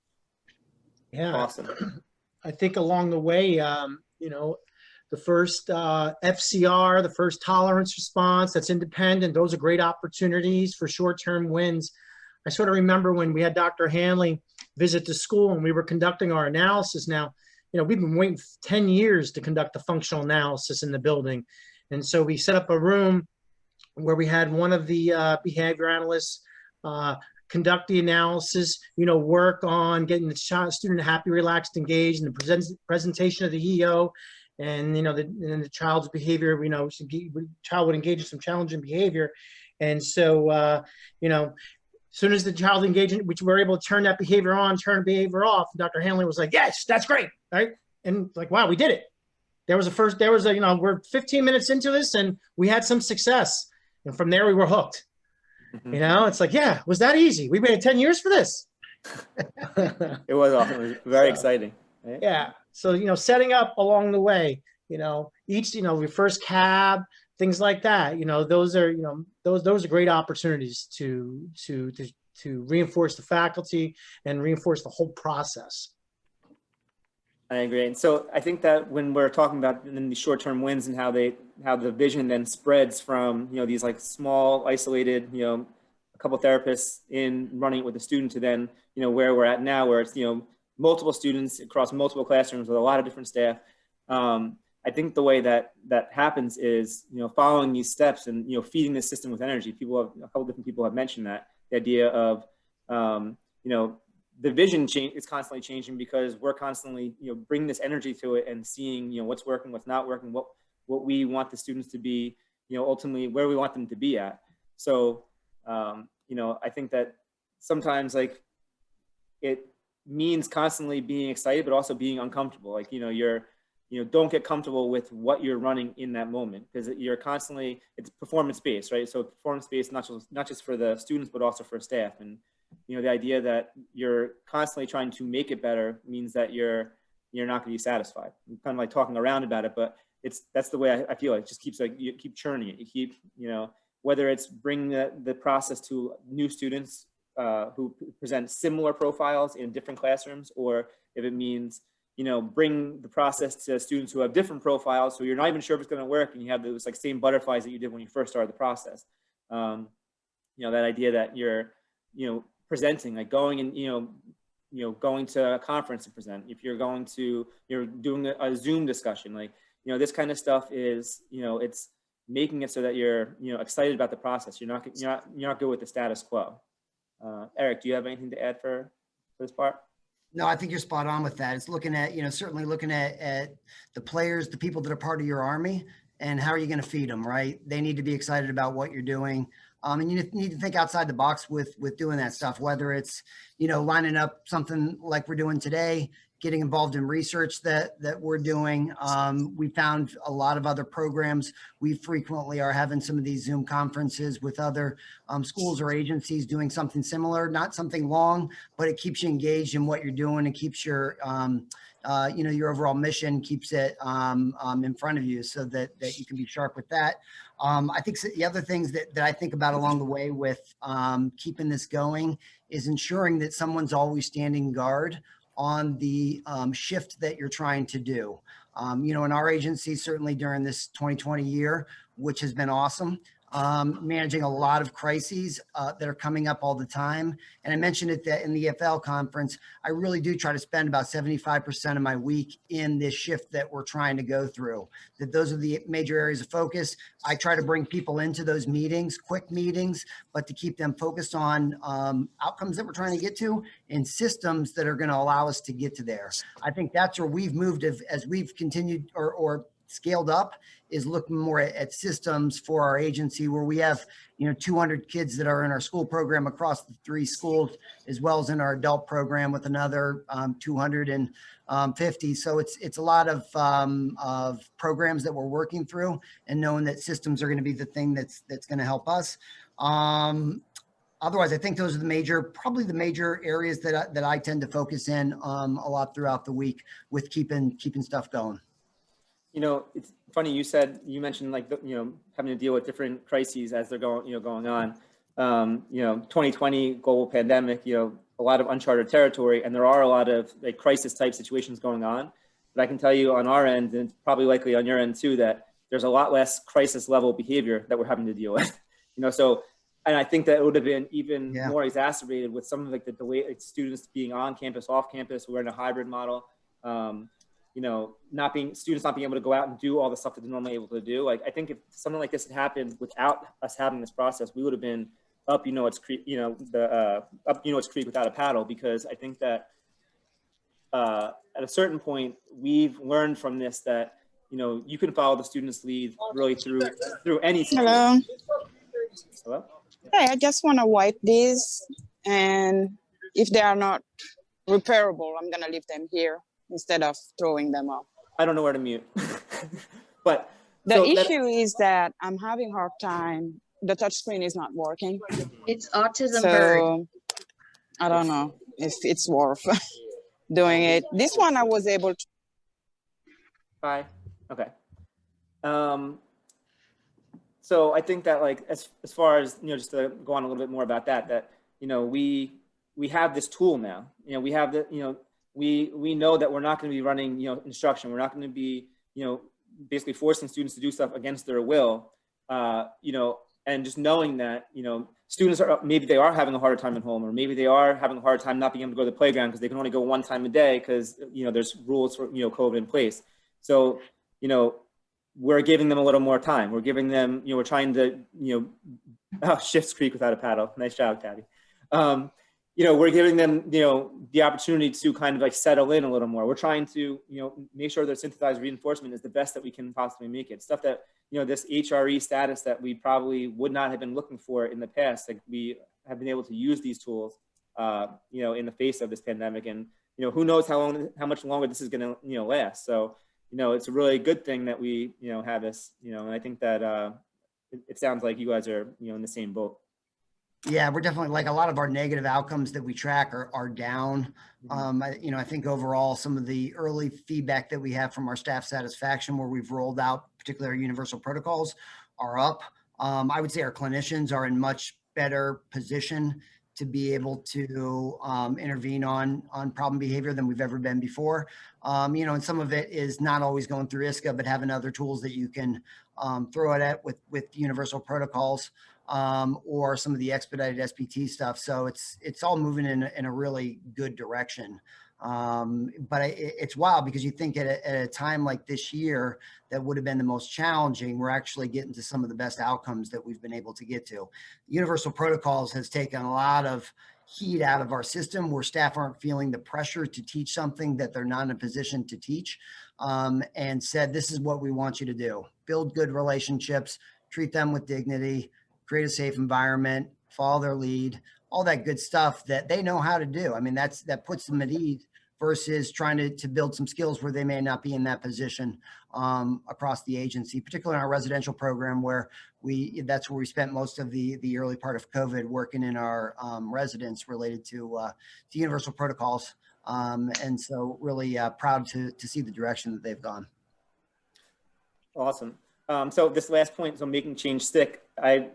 Yeah. Awesome. I think along the way, the first FCR, the first tolerance response that's independent, those are great opportunities for short-term wins. I sort of remember when we had Dr. Hanley visit the school and we were conducting our analysis. Now, we've been waiting 10 years to conduct a functional analysis in the building. And so we set up a room where we had one of the behavior analysts conduct the analysis, work on getting the student happy, relaxed, engaged, and the presentation of the EO, and the child's behavior. Child would engage in some challenging behavior, and so as soon as the child engaged, which we were able to turn that behavior on, turn the behavior off. Dr. Hanley was like, "Yes, that's great," right? And like, wow, we did it. We're 15 minutes into this, and we had some success, and from there we were hooked. It's like, yeah, was that easy? We waited 10 years for this. It was awesome. It was very exciting. Right? Yeah. So, setting up along the way, each, your first cab, things like that, those are, those are great opportunities to reinforce the faculty and reinforce the whole process. I agree. And so I think that when we're talking about the short-term wins and how the vision then spreads from, these like small, isolated, a couple therapists in running it with a student to then, where we're at now, where it's, multiple students across multiple classrooms with a lot of different staff. I think the way that happens is, following these steps and, feeding the system with energy. A couple different people have mentioned that, the idea of, the vision is constantly changing because we're constantly, bringing this energy to it and seeing, what's working, what's not working, what we want the students to be, ultimately where we want them to be at. So, I think that sometimes like it means constantly being excited, but also being uncomfortable. Like, don't get comfortable with what you're running in that moment, because you're constantly, it's performance-based, right? So performance-based, not just for the students, but also for staff. And, the idea that you're constantly trying to make it better means that you're not going to be satisfied. We're kind of like talking around about it, but that's the way I feel. It just keeps like, you keep churning it. You keep, whether it's bringing the process to new students who present similar profiles in different classrooms, or if it means, bring the process to students who have different profiles, so you're not even sure if it's going to work, and you have those like same butterflies that you did when you first started the process. That idea that you're, presenting, like going and, going to a conference to present. If you're doing a Zoom discussion, like, this kind of stuff is, it's making it so that you're, excited about the process. You're not good with the status quo. Eric, do you have anything to add for this part? No, I think you're spot on with that. It's looking at, certainly looking at the players, the people that are part of your army, and how are you going to feed them, right? They need to be excited about what you're doing. And you need to think outside the box with doing that stuff, whether it's, lining up something like we're doing today, getting involved in research that we're doing. We found a lot of other programs. We frequently are having some of these Zoom conferences with other schools or agencies doing something similar, not something long, but it keeps you engaged in what you're doing. It keeps your, your overall mission, keeps it in front of you so that you can be sharp with that. I think the other things that I think about along the way with keeping this going is ensuring that someone's always standing guard on the shift that you're trying to do. In our agency, certainly during this 2020 year, which has been awesome, managing a lot of crises that are coming up all the time. And I mentioned it that in the EFL conference, I really do try to spend about 75% of my week in this shift that we're trying to go through. That those are the major areas of focus. I try to bring people into those meetings, quick meetings, but to keep them focused on outcomes that we're trying to get to and systems that are going to allow us to get to there. I think that's where we've moved as we've continued or scaled up, is looking more at systems for our agency, where we have 200 kids that are in our school program across the 3 schools, as well as in our adult program with another 250. So it's a lot of programs that we're working through, and knowing that systems are going to be the thing that's going to help us. Otherwise, I think those are probably the major areas that I tend to focus in a lot throughout the week with keeping stuff going. It's funny, you mentioned like, having to deal with different crises as they're going on. 2020 global pandemic, a lot of uncharted territory, and there are a lot of like crisis type situations going on. But I can tell you on our end, and probably likely on your end too, that there's a lot less crisis level behavior that we're having to deal with. So, and I think that it would have been even more exacerbated with some of like the delay, like students being on campus, off campus. We're in a hybrid model. Students not being able to go out and do all the stuff that they're normally able to do. Like, I think if something like this had happened without us having this process, we would have been up, its creek, up, its creek without a paddle, because I think that at a certain point, we've learned from this that, you can follow the student's lead really through any situation. Hello? Hey, I just want to wipe these, and if they are not repairable, I'm going to leave them here instead of throwing them off. I don't know where to mute. But the issue is that I'm having a hard time. The touch screen is not working. It's autism so bird. I don't know if it's worth doing it. This one I was able to. Hi. Okay. So I think that like, as far as, just to go on a little bit more about that, we have this tool now. We have the, we know that we're not going to be running, instruction. We're not going to be, basically forcing students to do stuff against their will. And just knowing that, you know, students are, maybe they are having a harder time at home, or maybe they are having a hard time not being able to go to the playground because they can only go one time a day because, you know, there's rules for, you know, COVID in place. So, you know, we're giving them a little more time. We're giving them, you know, we're trying to, you know, Schiff's Creek without a paddle. Nice job, Tabby. You know, we're giving them, you know, the opportunity to kind of like settle in a little more. We're trying to, you know, make sure that synthesized reinforcement is the best that we can possibly make it. Stuff that, you know, this HRE status that we probably would not have been looking for in the past. Like, we have been able to use these tools, you know, in the face of this pandemic. And, you know, who knows how much longer this is going to, you know, last. So, you know, it's a really good thing that we, you know, have this, you know, and I think that it sounds like you guys are, you know, in the same boat. Yeah, we're definitely, like, a lot of our negative outcomes that we track are down. You know, I think overall some of the early feedback that we have from our staff satisfaction where we've rolled out, particularly our universal protocols, are up. I would say our clinicians are in much better position to be able to intervene on problem behavior than we've ever been before. You know, and some of it is not always going through ISCA, but having other tools that you can throw it at with universal protocols. Or some of the expedited SPT stuff. So it's all moving in a really good direction. But it's wild because you think at a time like this year that would have been the most challenging, we're actually getting to some of the best outcomes that we've been able to get to. Universal protocols has taken a lot of heat out of our system where staff aren't feeling the pressure to teach something that they're not in a position to teach, and said, this is what we want you to do. Build good relationships, treat them with dignity, create a safe environment, follow their lead, all that good stuff that they know how to do. I mean, that puts them at ease versus trying to build some skills where they may not be in that position across the agency, particularly in our residential program where that's where we spent most of the early part of COVID working in our residents related to universal protocols. And so really proud to see the direction that they've gone. Awesome. So this last point, so making change stick, I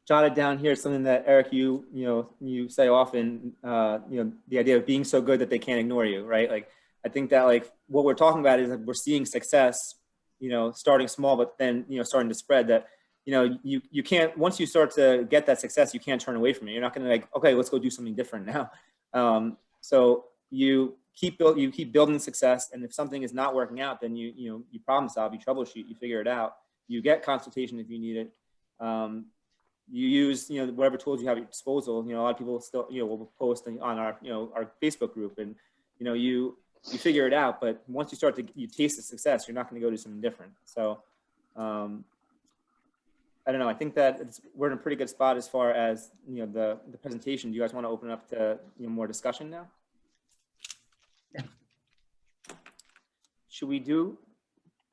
jotted down here something that Eric, you say often, you know, the idea of being so good that they can't ignore you, right? Like, I think that, like, what we're talking about is that we're seeing success, you know, starting small, but then, you know, starting to spread. That, you know, you can't, once you start to get that success, you can't turn away from it. You're not going to, like, okay, let's go do something different now. So you keep building success, and if something is not working out, then you problem solve, you troubleshoot, you figure it out. You get consultation if you need it. You use, you know, whatever tools you have at your disposal. You know, a lot of people still, you know, will post on our, you know, our Facebook group, and, you know, you figure it out. But once you start you taste the success, you're not going to go do something different. So, I don't know. I think that we're in a pretty good spot as far as, you know, the presentation. Do you guys want to open up to, you know, more discussion now? Yeah. Should we do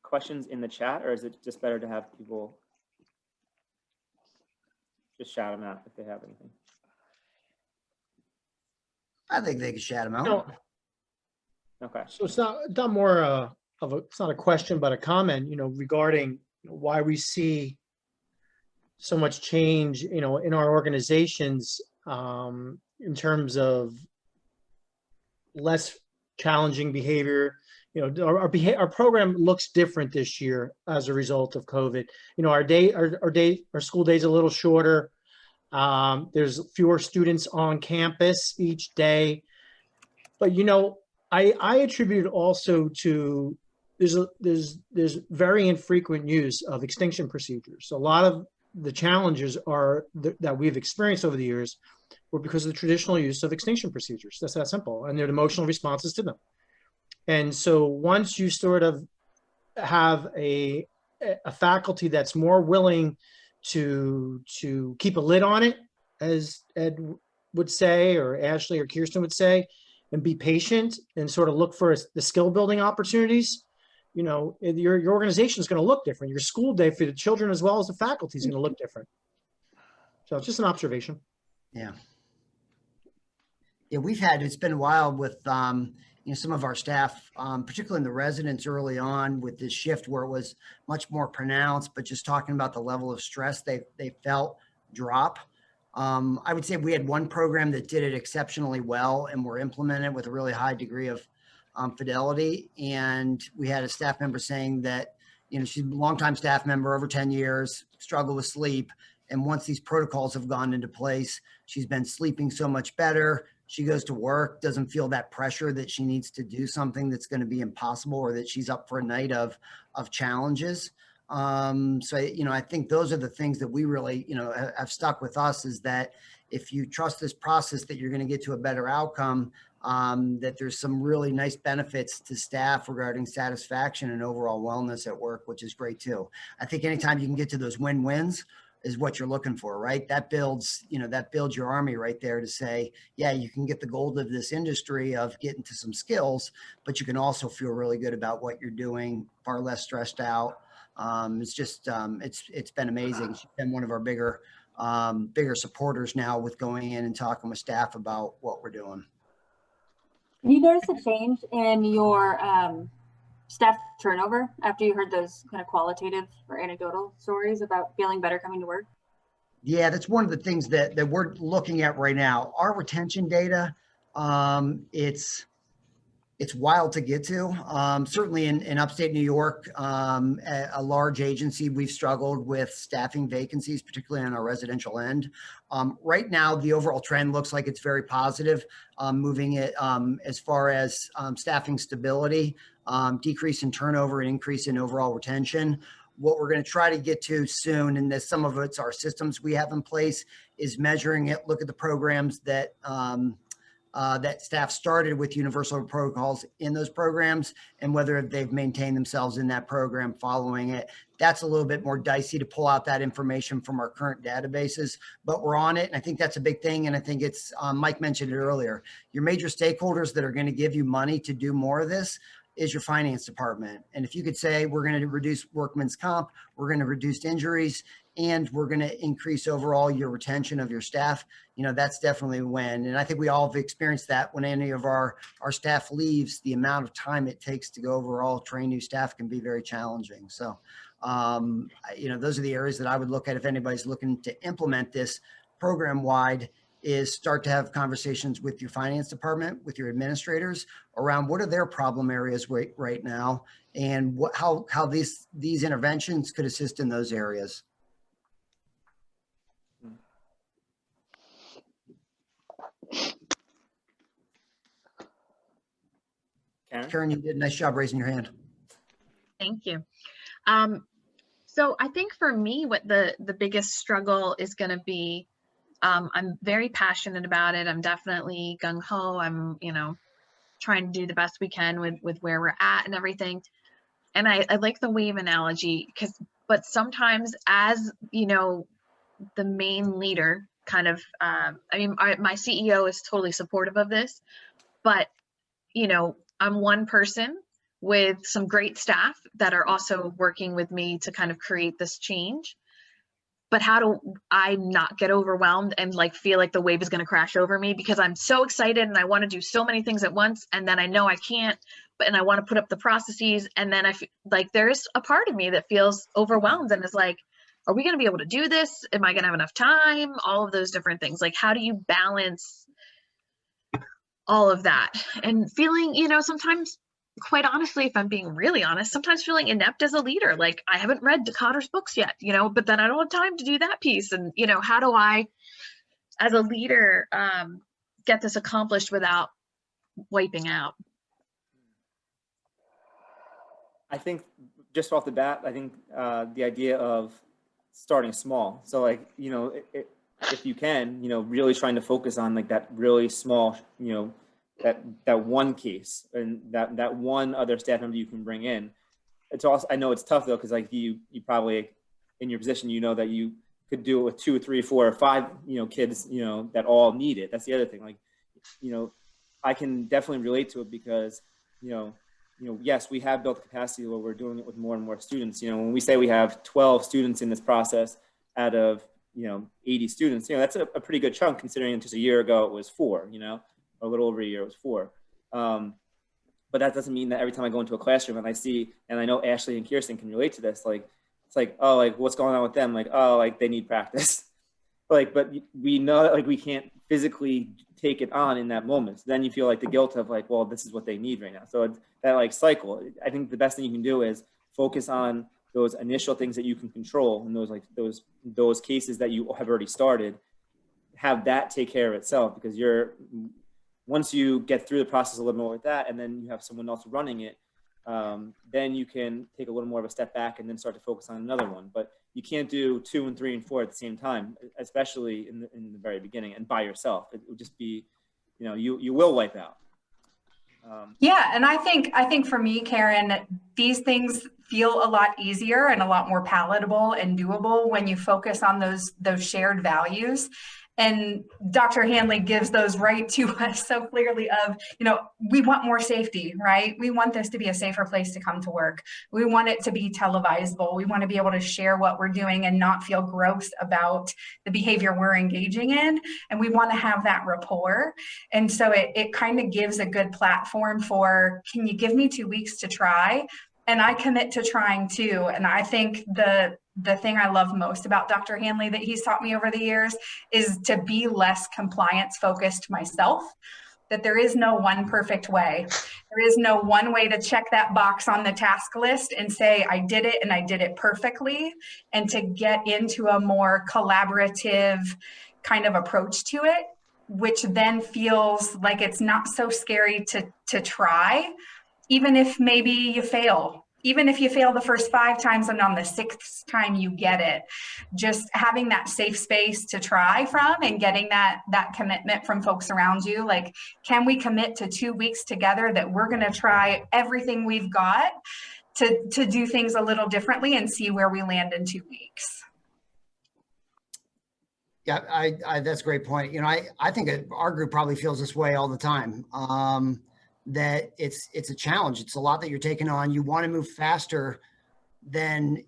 questions in the chat, or is it just better to have people just shout them out if they have anything? I think they can shout them out. No. Okay. So it's not more it's not a question, but a comment, you know, regarding why we see so much change, you know, in our organizations in terms of less challenging behavior. You know, our program looks different this year as a result of COVID. You know, our school day's a little shorter. There's fewer students on campus each day. But, you know, I attribute also to there's very infrequent use of extinction procedures. So a lot of the challenges that we've experienced over the years were because of the traditional use of extinction procedures. That's that simple, and their emotional responses to them. And so once you sort of have a faculty that's more willing to keep a lid on it, as Ed would say, or Ashley or Kirsten would say, and be patient and sort of look for the skill building opportunities, you know, your organization is going to look different. Your school day for the children as well as the faculty is going to look different. So it's just an observation. Yeah. Yeah, it's been a while with, you know, some of our staff, particularly in the residents early on with this shift where it was much more pronounced, but just talking about the level of stress they felt drop. I would say we had one program that did it exceptionally well and were implemented with a really high degree of fidelity. And we had a staff member saying that, you know, she's a longtime staff member, over 10 years, struggled with sleep. And once these protocols have gone into place, she's been sleeping so much better. She goes to work, doesn't feel that pressure that she needs to do something that's going to be impossible or that she's up for a night of challenges. So, I think those are the things that we really, have stuck with us, is that if you trust this process that you're going to get to a better outcome, that there's some really nice benefits to staff regarding satisfaction and overall wellness at work, which is great too. I think anytime you can get to those win-wins is what you're looking for, right? That builds your army right there to say, yeah, you can get the gold of this industry of getting to some skills, but you can also feel really good about what you're doing, far less stressed out. It's just, it's been amazing. She's been one of our bigger supporters now with going in and talking with staff about what we're doing. Have you noticed a change in your staff turnover after you heard those kind of qualitative or anecdotal stories about feeling better coming to work? Yeah, that's one of the things that we're looking at right now. Our retention data, it's wild to get to. Certainly in upstate New York, a large agency, we've struggled with staffing vacancies, particularly on our residential end. Right now, the overall trend looks like it's very positive, moving it as far as staffing stability, decrease in turnover, and increase in overall retention. What we're going to try to get to soon, and some of it's our systems we have in place, is measuring it, look at the programs that that staff started with universal protocols in those programs and whether they've maintained themselves in that program following it. That's a little bit more dicey to pull out that information from our current databases, but we're on it. And I think that's a big thing. And I think it's, Mike mentioned it earlier, your major stakeholders that are going to give you money to do more of this is your finance department. And if you could say, we're going to reduce workman's comp, we're going to reduce injuries, and we're going to increase overall your retention of your staff, that's definitely a win. And I think we all have experienced that when any of our staff leaves, the amount of time it takes to go overall train new staff can be very challenging. So, those are the areas that I would look at if anybody's looking to implement this program wide, is start to have conversations with your finance department, with your administrators around what are their problem areas right now, and how these interventions could assist in those areas. Karen, you did a nice job raising your hand. Thank you. So I think for me, what the biggest struggle is going to be, I'm very passionate about it. I'm definitely gung-ho. I'm, trying to do the best we can with where we're at and everything. And I like the wave analogy but sometimes as, the main leader kind of, my CEO is totally supportive of this, but, I'm one person with some great staff that are also working with me to kind of create this change. But how do I not get overwhelmed and feel like the wave is going to crash over me because I'm so excited and I want to do so many things at once, and then I know I can't, and I want to put up the processes, and then I feel like there's a part of me that feels overwhelmed and is like, are we going to be able to do this? Am I going to have enough time? All of those different things. How do you balance all of that? And feeling, sometimes, quite honestly, if I'm being really honest, sometimes feeling inept as a leader. I haven't read Decoder's books yet, but then I don't have time to do that piece. And, how do I, as a leader, get this accomplished without wiping out? I think just off the bat, I think the idea of starting small. So if you can, really trying to focus on that really small, that one case and that one other staff member you can bring in. It's also, I know it's tough though, because you probably in your position, that you could do it with 2, 3, 4, or 5, kids, that all need it. That's the other thing. I can definitely relate to it because, yes, we have built the capacity where we're doing it with more and more students. When we say we have 12 students in this process out of, 80 students, that's a pretty good chunk considering just a year ago it was 4, a little over a year it was 4. But that doesn't mean that every time I go into a classroom and I see, and I know Ashley and Kirsten can relate to this, it's what's going on with them? They need practice. But we know that we can't physically take it on in that moment. So then you feel the guilt of well, this is what they need right now. So it's that cycle. I think the best thing you can do is focus on those initial things that you can control, and those cases that you have already started, have that take care of itself, because once you get through the process a little more with that, and then you have someone else running it, then you can take a little more of a step back and then start to focus on another one. But you can't do 2 and 3 and 4 at the same time, especially in the very beginning and by yourself. It would just be, you will wipe out. Yeah, and I think for me, Karen, these things feel a lot easier and a lot more palatable and doable when you focus on those shared values. And Dr. Hanley gives those right to us so clearly of, we want more safety, right? We want this to be a safer place to come to work. We want it to be televisable. We want to be able to share what we're doing and not feel gross about the behavior we're engaging in. And we want to have that rapport. And so it kind of gives a good platform for, can you give me 2 weeks to try? And I commit to trying too. And I think the thing I love most about Dr. Hanley that he's taught me over the years is to be less compliance focused myself, that there is no one perfect way. There is no one way to check that box on the task list and say, I did it and I did it perfectly. And to get into a more collaborative kind of approach to it, which then feels like it's not so scary to try. Even if maybe you fail, even if you fail the first 5 times and on the 6th time you get it, just having that safe space to try from and getting that commitment from folks around you. Like, can we commit to 2 weeks together that we're going to try everything we've got to do things a little differently and see where we land in 2 weeks? Yeah, that's a great point. I think our group probably feels this way all the time. That it's a challenge. It's a lot that you're taking on. You want to move faster than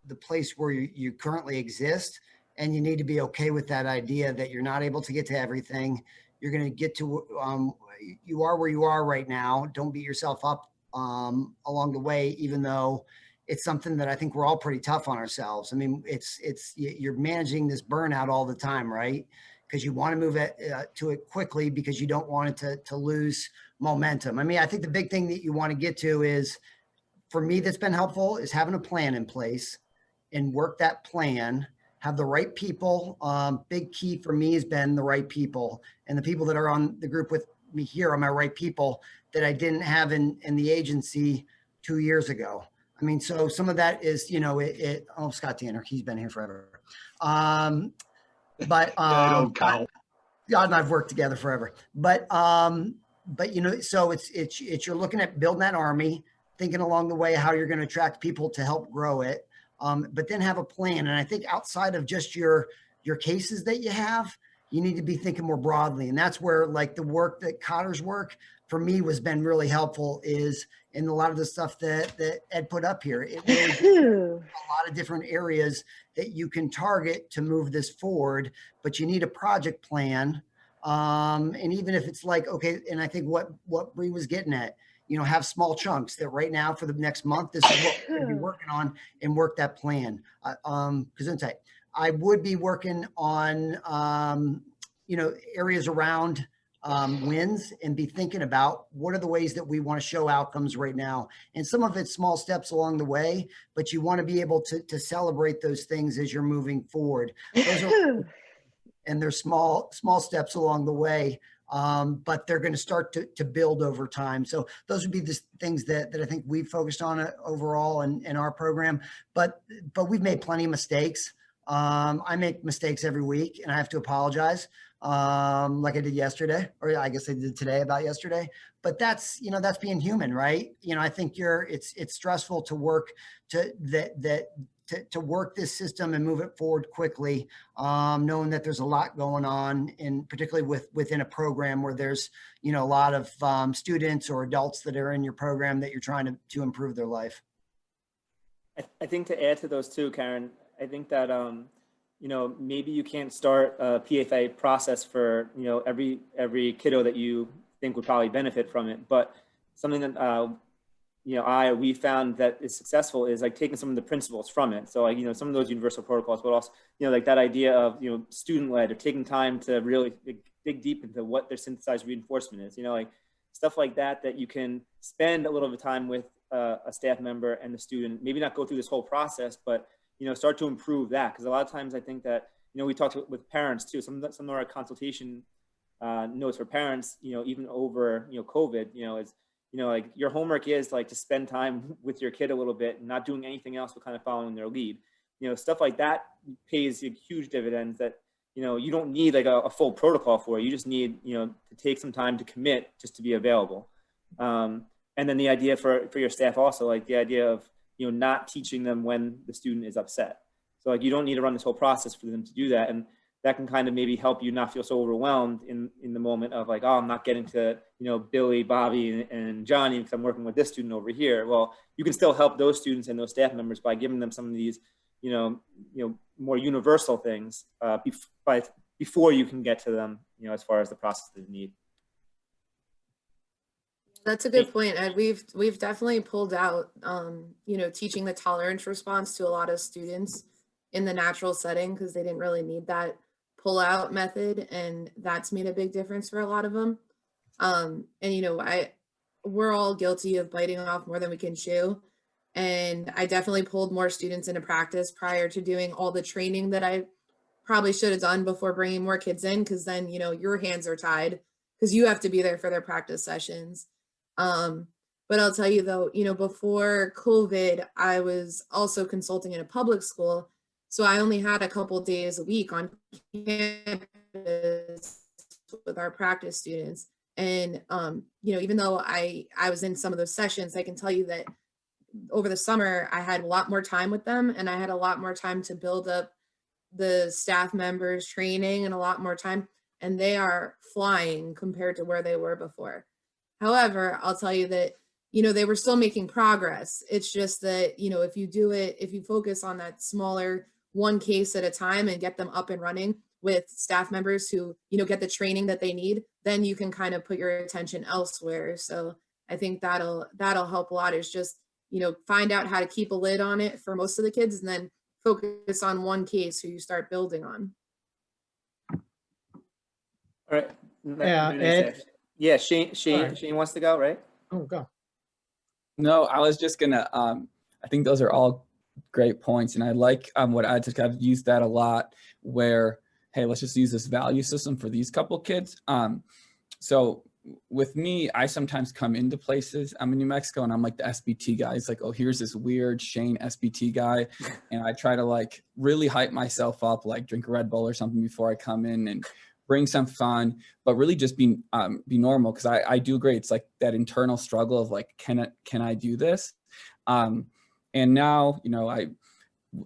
the place where you currently exist. And you need to be okay with that idea that you're not able to get to everything. You're going to get to, you are where you are right now. Don't beat yourself up along the way, even though it's something that I think we're all pretty tough on ourselves. I mean, you're managing this burnout all the time, right? Because you want to move to it quickly because you don't want it to lose momentum. I mean, I think the big thing that you want to get to is, for me, that's been helpful is having a plan in place and work that plan, have the right people. Big key for me has been the right people, and the people that are on the group with me here are my right people that I didn't have in the agency 2 years ago. I mean, so some of that is, Scott Tanner, he's been here forever. But don't count. God and I've worked together forever. But so it's you're looking at building that army, thinking along the way how you're going to attract people to help grow it, but then have a plan. And I think outside of just your cases that you have, you need to be thinking more broadly. And that's where, like, the work that Cotter's work for me has been really helpful, is in a lot of the stuff that Ed put up here. It really a lot of different areas that you can target to move this forward, but you need a project plan. And even if it's like, okay, and I think what Bree was getting at, have small chunks that right now for the next month, this is what we're going to be working on, and work that plan. Because I would be working on, areas around wins, and be thinking about what are the ways that we want to show outcomes right now. And some of it's small steps along the way, but you want to be able to celebrate those things as you're moving forward. And there's small steps along the way, but they're going to start to build over time. So those would be the things that I think we've focused on overall in our program. But we've made plenty of mistakes. I make mistakes every week, and I have to apologize, like I did yesterday, or I guess I did today about yesterday. But that's being human, right? I think it's stressful to work to work this system and move it forward quickly, knowing that there's a lot going on, and particularly within a program where there's, a lot of students or adults that are in your program that you're trying to improve their life. I think to add to those too, Karen, I think that, maybe you can't start a PFA process for, every kiddo that you think would probably benefit from it. But something that, we found that is successful is like taking some of the principles from it. So, like, some of those universal protocols, but also, like that idea of, student-led, or taking time to really dig deep into what their synthesized reinforcement is, like stuff like that you can spend a little bit of time with a staff member and the student, maybe not go through this whole process, but, you know, start to improve that. Because a lot of times I think that, you know, we talked with parents too, some of our consultation notes for parents, you know, even over, you know, COVID, you know, is, you know, like your homework is like to spend time with your kid a little bit, not doing anything else but kind of following their lead. You know, stuff like that pays huge dividends that, you know, you don't need like a full protocol for. You just need, you know, to take some time to commit just to be available. And then the idea for your staff also, like the idea of, you know, not teaching them when the student is upset. So like you don't need to run this whole process for them to do that. And that can kind of maybe help you not feel so overwhelmed in the moment of like, oh, I'm not getting to, you know, Billy, Bobby, and Johnny because I'm working with this student over here. Well, you can still help those students and those staff members by giving them some of these, you know, more universal things before you can get to them, you know, as far as the process they need. That's a good point, Ed. We've definitely pulled out, you know, teaching the tolerance response to a lot of students in the natural setting because they didn't really need that pull-out method, and that's made a big difference for a lot of them. And you know, we're all guilty of biting off more than we can chew, and I definitely pulled more students into practice prior to doing all the training that I probably should have done before bringing more kids in, because then, you know, your hands are tied because you have to be there for their practice sessions. But I'll tell you though, you know, before COVID, I was also consulting in a public school. So I only had a couple days a week on campus with our practice students. And, you know, even though I was in some of those sessions, I can tell you that over the summer, I had a lot more time with them, and I had a lot more time to build up the staff members training and a lot more time, and they are flying compared to where they were before. However, I'll tell you that, you know, they were still making progress. It's just that, you know, if you focus on that smaller one case at a time and get them up and running with staff members who, you know, get the training that they need, then you can kind of put your attention elsewhere. So I think that'll help a lot, is just, you know, find out how to keep a lid on it for most of the kids and then focus on one case who you start building on. All right. Yeah, Ed. Yeah, Shane Right. Shane wants to go, right? Oh, go. No, I was just gonna, I think those are all great points. And I like what I took, I've used that a lot where, hey, let's just use this value system for these couple kids. So with me, I sometimes come into places, I'm in New Mexico and I'm like the SBT guy. It's like, oh, here's this weird Shane SBT guy. And I try to like really hype myself up, like drink a Red Bull or something before I come in and bring some fun, but really just be normal. Cause I do agree. It's like that internal struggle of like, can I do this? And now, you know, I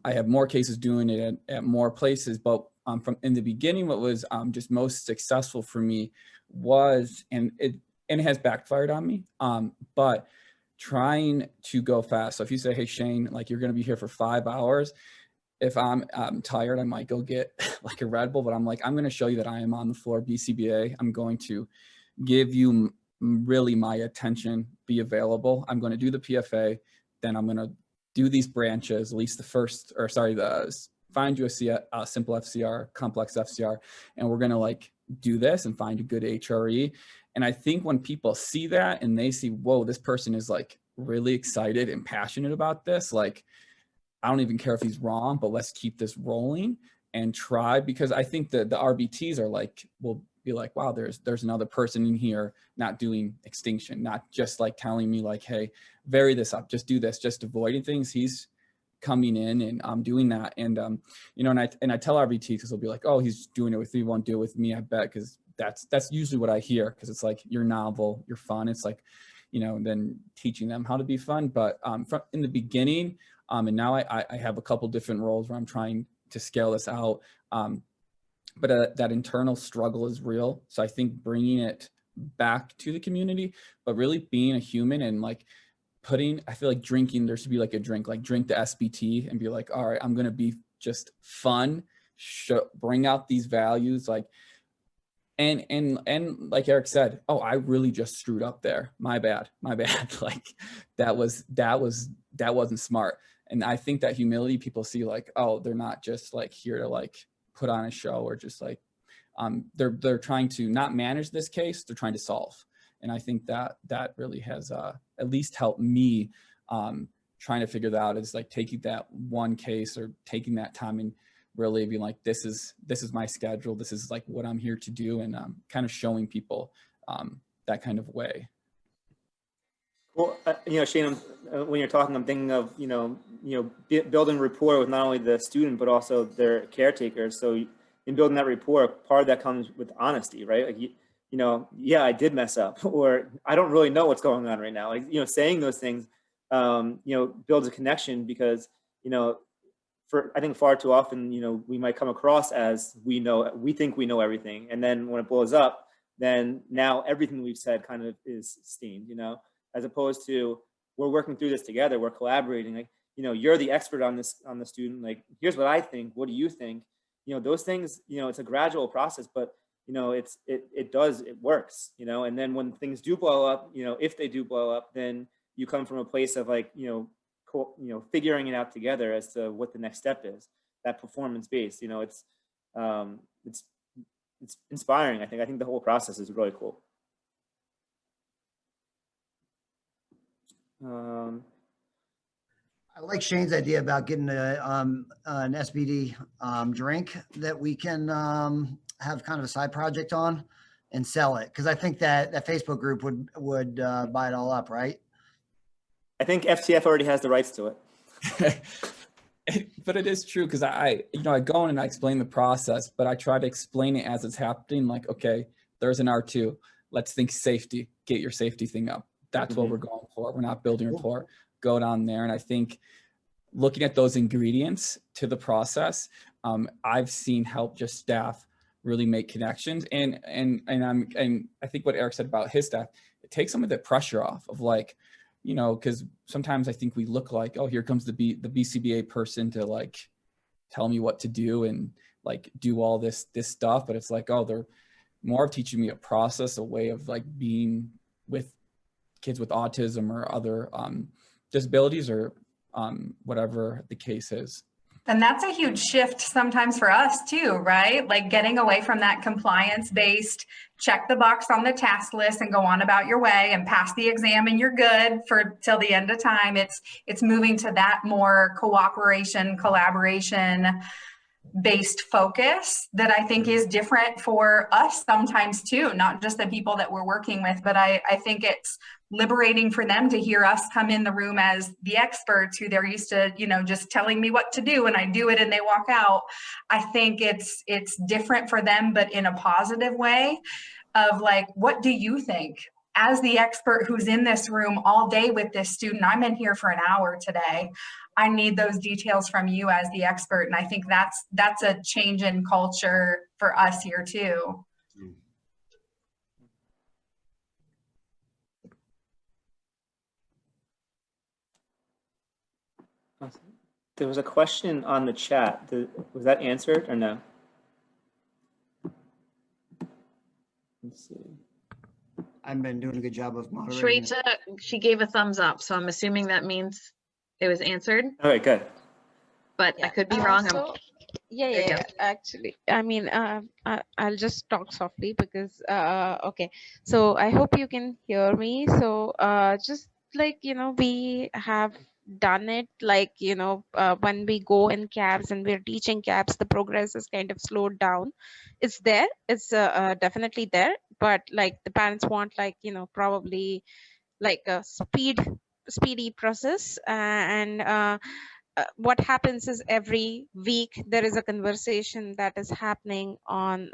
have more cases doing it at more places, but from in the beginning, what was just most successful for me was, and it has backfired on me, but trying to go fast. So if you say, hey, Shane, like you're going to be here for 5 hours, if I'm tired, I might go get like a Red Bull, but I'm like, I'm going to show you that I am on the floor, BCBA. I'm going to give you really my attention, be available. I'm going to do the PFA. Then I'm going to do these branches, at least find you a simple FCR, complex FCR, and we're going to like do this and find a good HRE. And I think when people see that and they see, whoa, this person is like really excited and passionate about this, like, I don't even care if he's wrong, but let's keep this rolling and try, because I think that the RBTs are like, will be like, wow, there's another person in here not doing extinction, not just like telling me like, hey, vary this up, just do this, just avoiding things. He's coming in and I'm doing that. And, you know, and I tell RBTs, because they'll be like, oh, he's doing it with you, won't do it with me, I bet. Cause that's usually what I hear. Cause it's like, you're novel, you're fun. It's like, you know, and then teaching them how to be fun. But in the beginning, and now I have a couple different roles where I'm trying to scale this out. But that internal struggle is real. So I think bringing it back to the community, but really being a human and like I feel like drinking, there should be like a drink, like drink the SBT and be like, all right, I'm going to be just fun, bring out these values, like, and like Eric said, oh, I really just screwed up there. My bad. Like that wasn't smart. And I think that humility, people see like, oh, they're not just like here to like put on a show, or just like, they're trying to not manage this case, they're trying to solve. And I think that really has at least helped me trying to figure that out is like taking that one case or taking that time and really being like, this is my schedule. This is like what I'm here to do. And kind of showing people that kind of way. Well, Shane, when you're talking, I'm thinking of, building rapport with not only the student, but also their caretakers. So in building that rapport, part of that comes with honesty, right? Like, yeah, I did mess up, or I don't really know what's going on right now. Like, saying those things, builds a connection because, I think far too often, we might come across as we think we know everything. And then when it blows up, then now everything we've said kind of is steamed, as opposed to we're working through this together, we're collaborating. Like, you're the expert on the student. Like, here's what I think. What do you think? Those things, it's a gradual process, but it works, and then when things do blow up, if they do blow up, then you come from a place of like, figuring it out together as to what the next step is, that performance based, it's inspiring. I think the whole process is really cool. I like Shane's idea about getting an SBD drink that we can have kind of a side project on and sell it, because I think that Facebook group would buy it all up, right? I think FTF already has the rights to it. But it is true, because I go in and I explain the process, but I try to explain it as it's happening. Like, okay, there's an R2. Let's think safety. Get your safety thing up. That's what we're going for. We're not building rapport. Go down there. And I think looking at those ingredients to the process, I've seen help just staff really make connections. And I think what Eric said about his staff, it takes some of the pressure off of like, because sometimes I think we look like, oh, here comes the BCBA person to like tell me what to do and like do all this stuff. But it's like, oh, they're more of teaching me a process, a way of like being with kids with autism or other disabilities or whatever the case is. And that's a huge shift sometimes for us too, right? Like getting away from that compliance-based, check the box on the task list and go on about your way and pass the exam and you're good for till the end of time. It's moving to that more cooperation, collaboration based focus that I think is different for us sometimes too, not just the people that we're working with, but I think it's liberating for them to hear us come in the room as the experts who they're used to, just telling me what to do and I do it and they walk out. I think it's different for them, but in a positive way of like, what do you think? As the expert who's in this room all day with this student, I'm in here for an hour today. I need those details from you as the expert. And I think that's a change in culture for us here too. There was a question on the chat. Was that answered or no? Let's see. I've been doing a good job of moderating. Shweta, she gave a thumbs up, so I'm assuming that means it was answered. All right, good. But I could be wrong. Yeah, actually, I mean, I'll just talk softly because, okay, so I hope you can hear me. So just like, we have done it, like, when we go in cabs and we're teaching cabs, the progress is kind of slowed down. It's there, it's definitely there, but like the parents want like, probably like a speedy process. What happens is every week there is a conversation that is happening on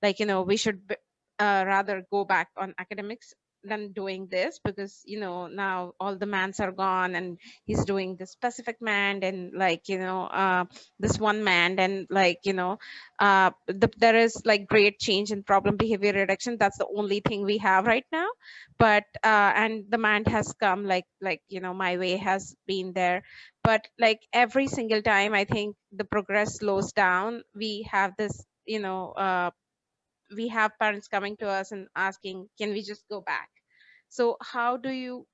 like, we should rather go back on academics than doing this, because now all the mans are gone and he's doing the specific man and like this one man, and like there is like great change in problem behavior reduction. That's the only thing we have right now. But and the man has come like my way has been there, but like every single time I think the progress slows down. We have this we have parents coming to us and asking, can we just go back? So how do you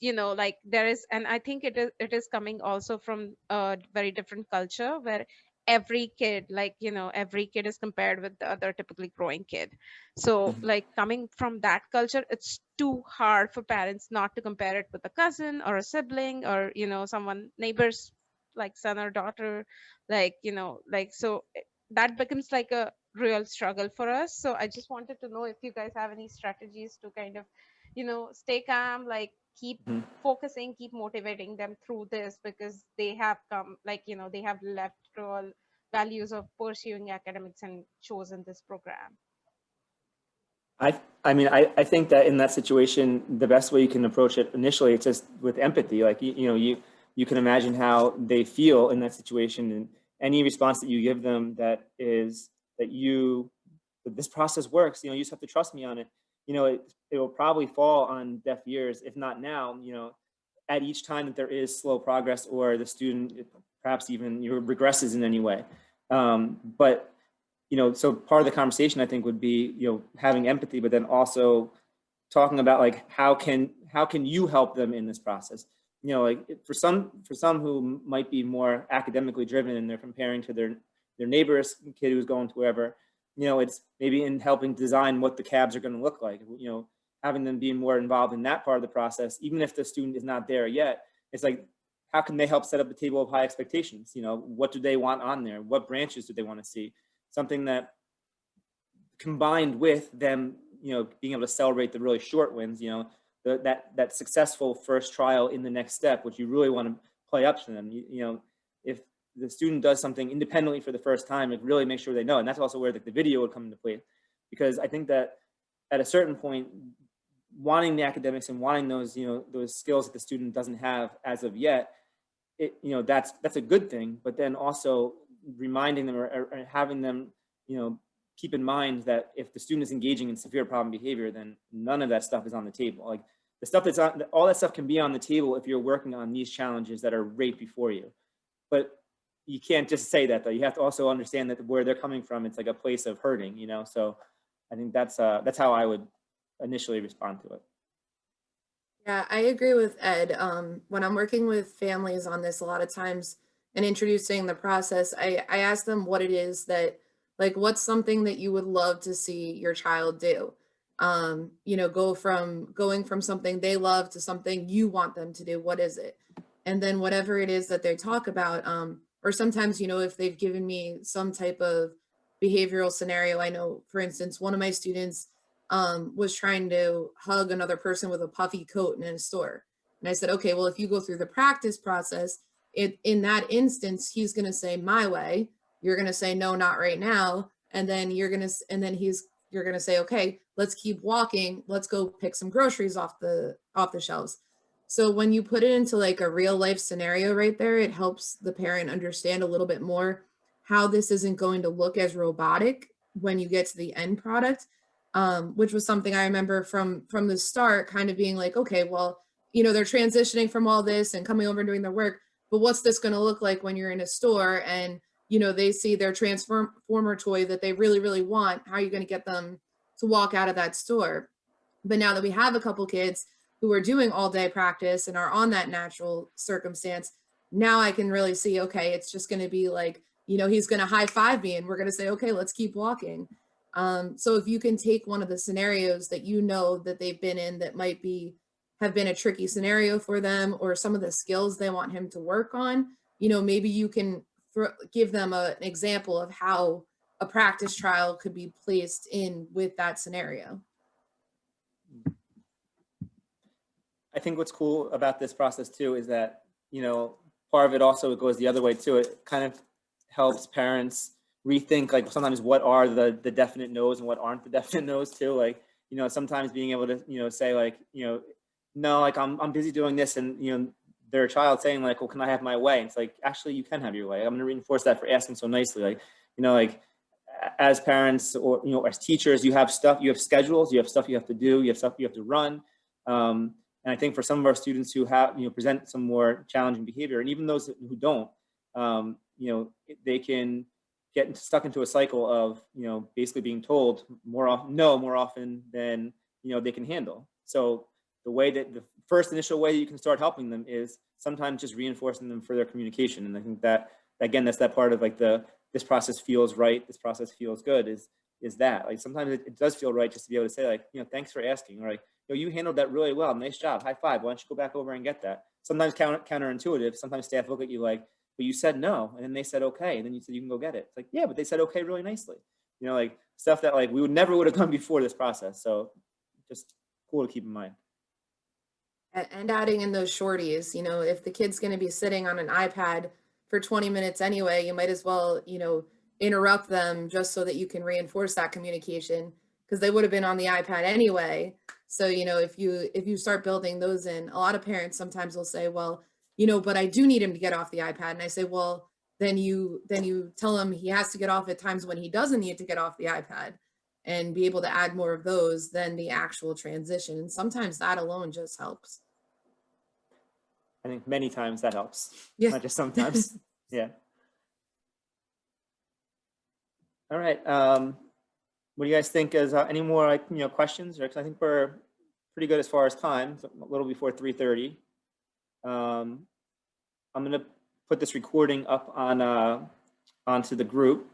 like there is, and I think it is coming also from a very different culture where every kid, like, every kid is compared with the other typically growing kid. So like coming from that culture, it's too hard for parents not to compare it with a cousin or a sibling or, someone neighbor's like son or daughter, like, so that becomes like a real struggle for us. So I just wanted to know if you guys have any strategies to kind of, stay calm, like keep focusing, keep motivating them through this, because they have come, like, they have left all values of pursuing academics and chosen this program. I mean, I think that in that situation, the best way you can approach it initially, it's just with empathy. Like, you can imagine how they feel in that situation, and any response that you give them that is that this process works, you just have to trust me on it. It will probably fall on deaf ears, if not now, at each time that there is slow progress or the student perhaps even regresses in any way. But so part of the conversation I think would be, having empathy, but then also talking about like, how can you help them in this process? Like for some who might be more academically driven and they're comparing to their neighbor's kid who's going to wherever, it's maybe in helping design what the cabs are going to look like, having them be more involved in that part of the process, even if the student is not there yet. It's like, how can they help set up the table of high expectations? What do they want on there? What branches do they want to see? Something that combined with them, being able to celebrate the really short wins, that successful first trial in the next step, which you really want to play up to them. If the student does something independently for the first time, it really makes sure they know. And that's also where the video would come into play, because I think that at a certain point, wanting the academics and wanting those, those skills that the student doesn't have as of yet, that's a good thing. But then also reminding them or having them, keep in mind that if the student is engaging in severe problem behavior, then none of that stuff is on the table. Like the stuff that's on, all that stuff can be on the table if you're working on these challenges that are right before you. But you can't just say that, though. You have to also understand that where they're coming from, it's like a place of hurting, So I think that's how I would initially respond to it. Yeah, I agree with Ed. When I'm working with families on this, a lot of times and introducing the process, I ask them what it is that, like, what's something that you would love to see your child do? Going from something they love to something you want them to do. What is it? And then whatever it is that they talk about, or sometimes, if they've given me some type of behavioral scenario. I know, for instance, one of my students was trying to hug another person with a puffy coat in a store. And I said, okay, well, if you go through the practice process, in that instance, he's going to say my way. You're going to say, no, not right now. And then you're going to say, okay, let's keep walking. Let's go pick some groceries off the shelves. So when you put it into like a real life scenario right there, it helps the parent understand a little bit more how this isn't going to look as robotic when you get to the end product. Which was something I remember from the start, kind of being like, okay, well, they're transitioning from all this and coming over and doing their work, but what's this going to look like when you're in a store and, they see their Transformer toy that they really, really want? How are you going to get them to walk out of that store? But now that we have a couple kids who are doing all day practice and are on that natural circumstance, now I can really see, okay, it's just going to be like, he's going to high five me and we're going to say, okay, let's keep walking. So if you can take one of the scenarios that that they've been in that might have been a tricky scenario for them, or some of the skills they want him to work on, maybe you can give them an example of how a practice trial could be placed in with that scenario. I think what's cool about this process too is that, part of it also goes the other way too. It kind of helps parents rethink, like, sometimes what are the definite no's and what aren't the definite no's too. Like, sometimes being able to, say like, no, like I'm busy doing this, and, their child saying like, well, can I have my way? And it's like, actually, you can have your way. I'm going to reinforce that for asking so nicely. Like, like as parents or, as teachers, you have schedules, you have stuff you have to do, you have stuff you have to run. And I think for some of our students who have, present some more challenging behavior, and even those who don't, they can get stuck into a cycle of, basically being told more often than, they can handle. So the first initial way you can start helping them is sometimes just reinforcing them for their communication. And I think that, again, that's that part of like the this process feels right, this process feels good, is that. Like sometimes it does feel right just to be able to say like, you know, thanks for asking, or like, you know, you handled that really well, nice job, high five, why don't you go back over and get that? Sometimes counterintuitive, sometimes staff look at you like, but you said no, and then they said okay, and then you said you can go get it. It's like, yeah, but they said okay really nicely. You know, like stuff that like we never would have done before this process. So just cool to keep in mind. And adding in those shorties, you know, if the kid's going to be sitting on an iPad for 20 minutes anyway, you might as well, you know, interrupt them just so that you can reinforce that communication, because they would have been on the iPad anyway. So, you know, if you start building those in, a lot of parents sometimes will say, well, you know, but I do need him to get off the iPad. And I say, well, then you tell him he has to get off at times when he doesn't need to get off the iPad, and be able to add more of those than the actual transition. And sometimes that alone just helps. I think many times that helps, Yeah. not just sometimes. Yeah. All right. What do you guys think? Is any more like, you know, questions? Or 'cause I think we're pretty good as far as time, so a little before 3:30. I'm gonna put this recording up on onto the group.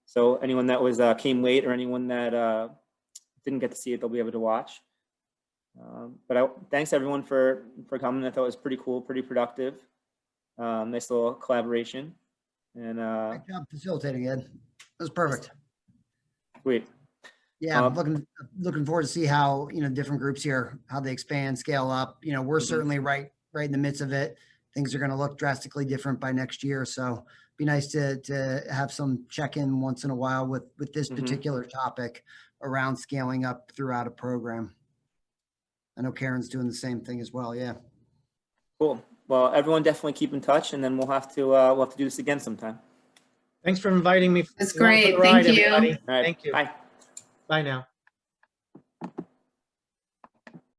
So anyone that was came late, or anyone that didn't get to see it, they'll be able to watch. But thanks everyone for coming. I thought it was pretty cool, pretty productive. Nice little collaboration. And Great job facilitating, Ed. That was perfect. Sweet. Yeah, I'm looking forward to see how, you know, different groups here, how they expand, scale up. You know, we're certainly right in the midst of it. Things are going to look drastically different by next year. So be nice to have some check-in once in a while with this particular topic around scaling up throughout a program. I know Karen's doing the same thing as well. Yeah. Cool. Well, everyone definitely keep in touch, and then we'll have to do this again sometime. Thanks for inviting me. That's along for the great. ride, Thank you. everybody. All right. Thank you. Bye. Bye now.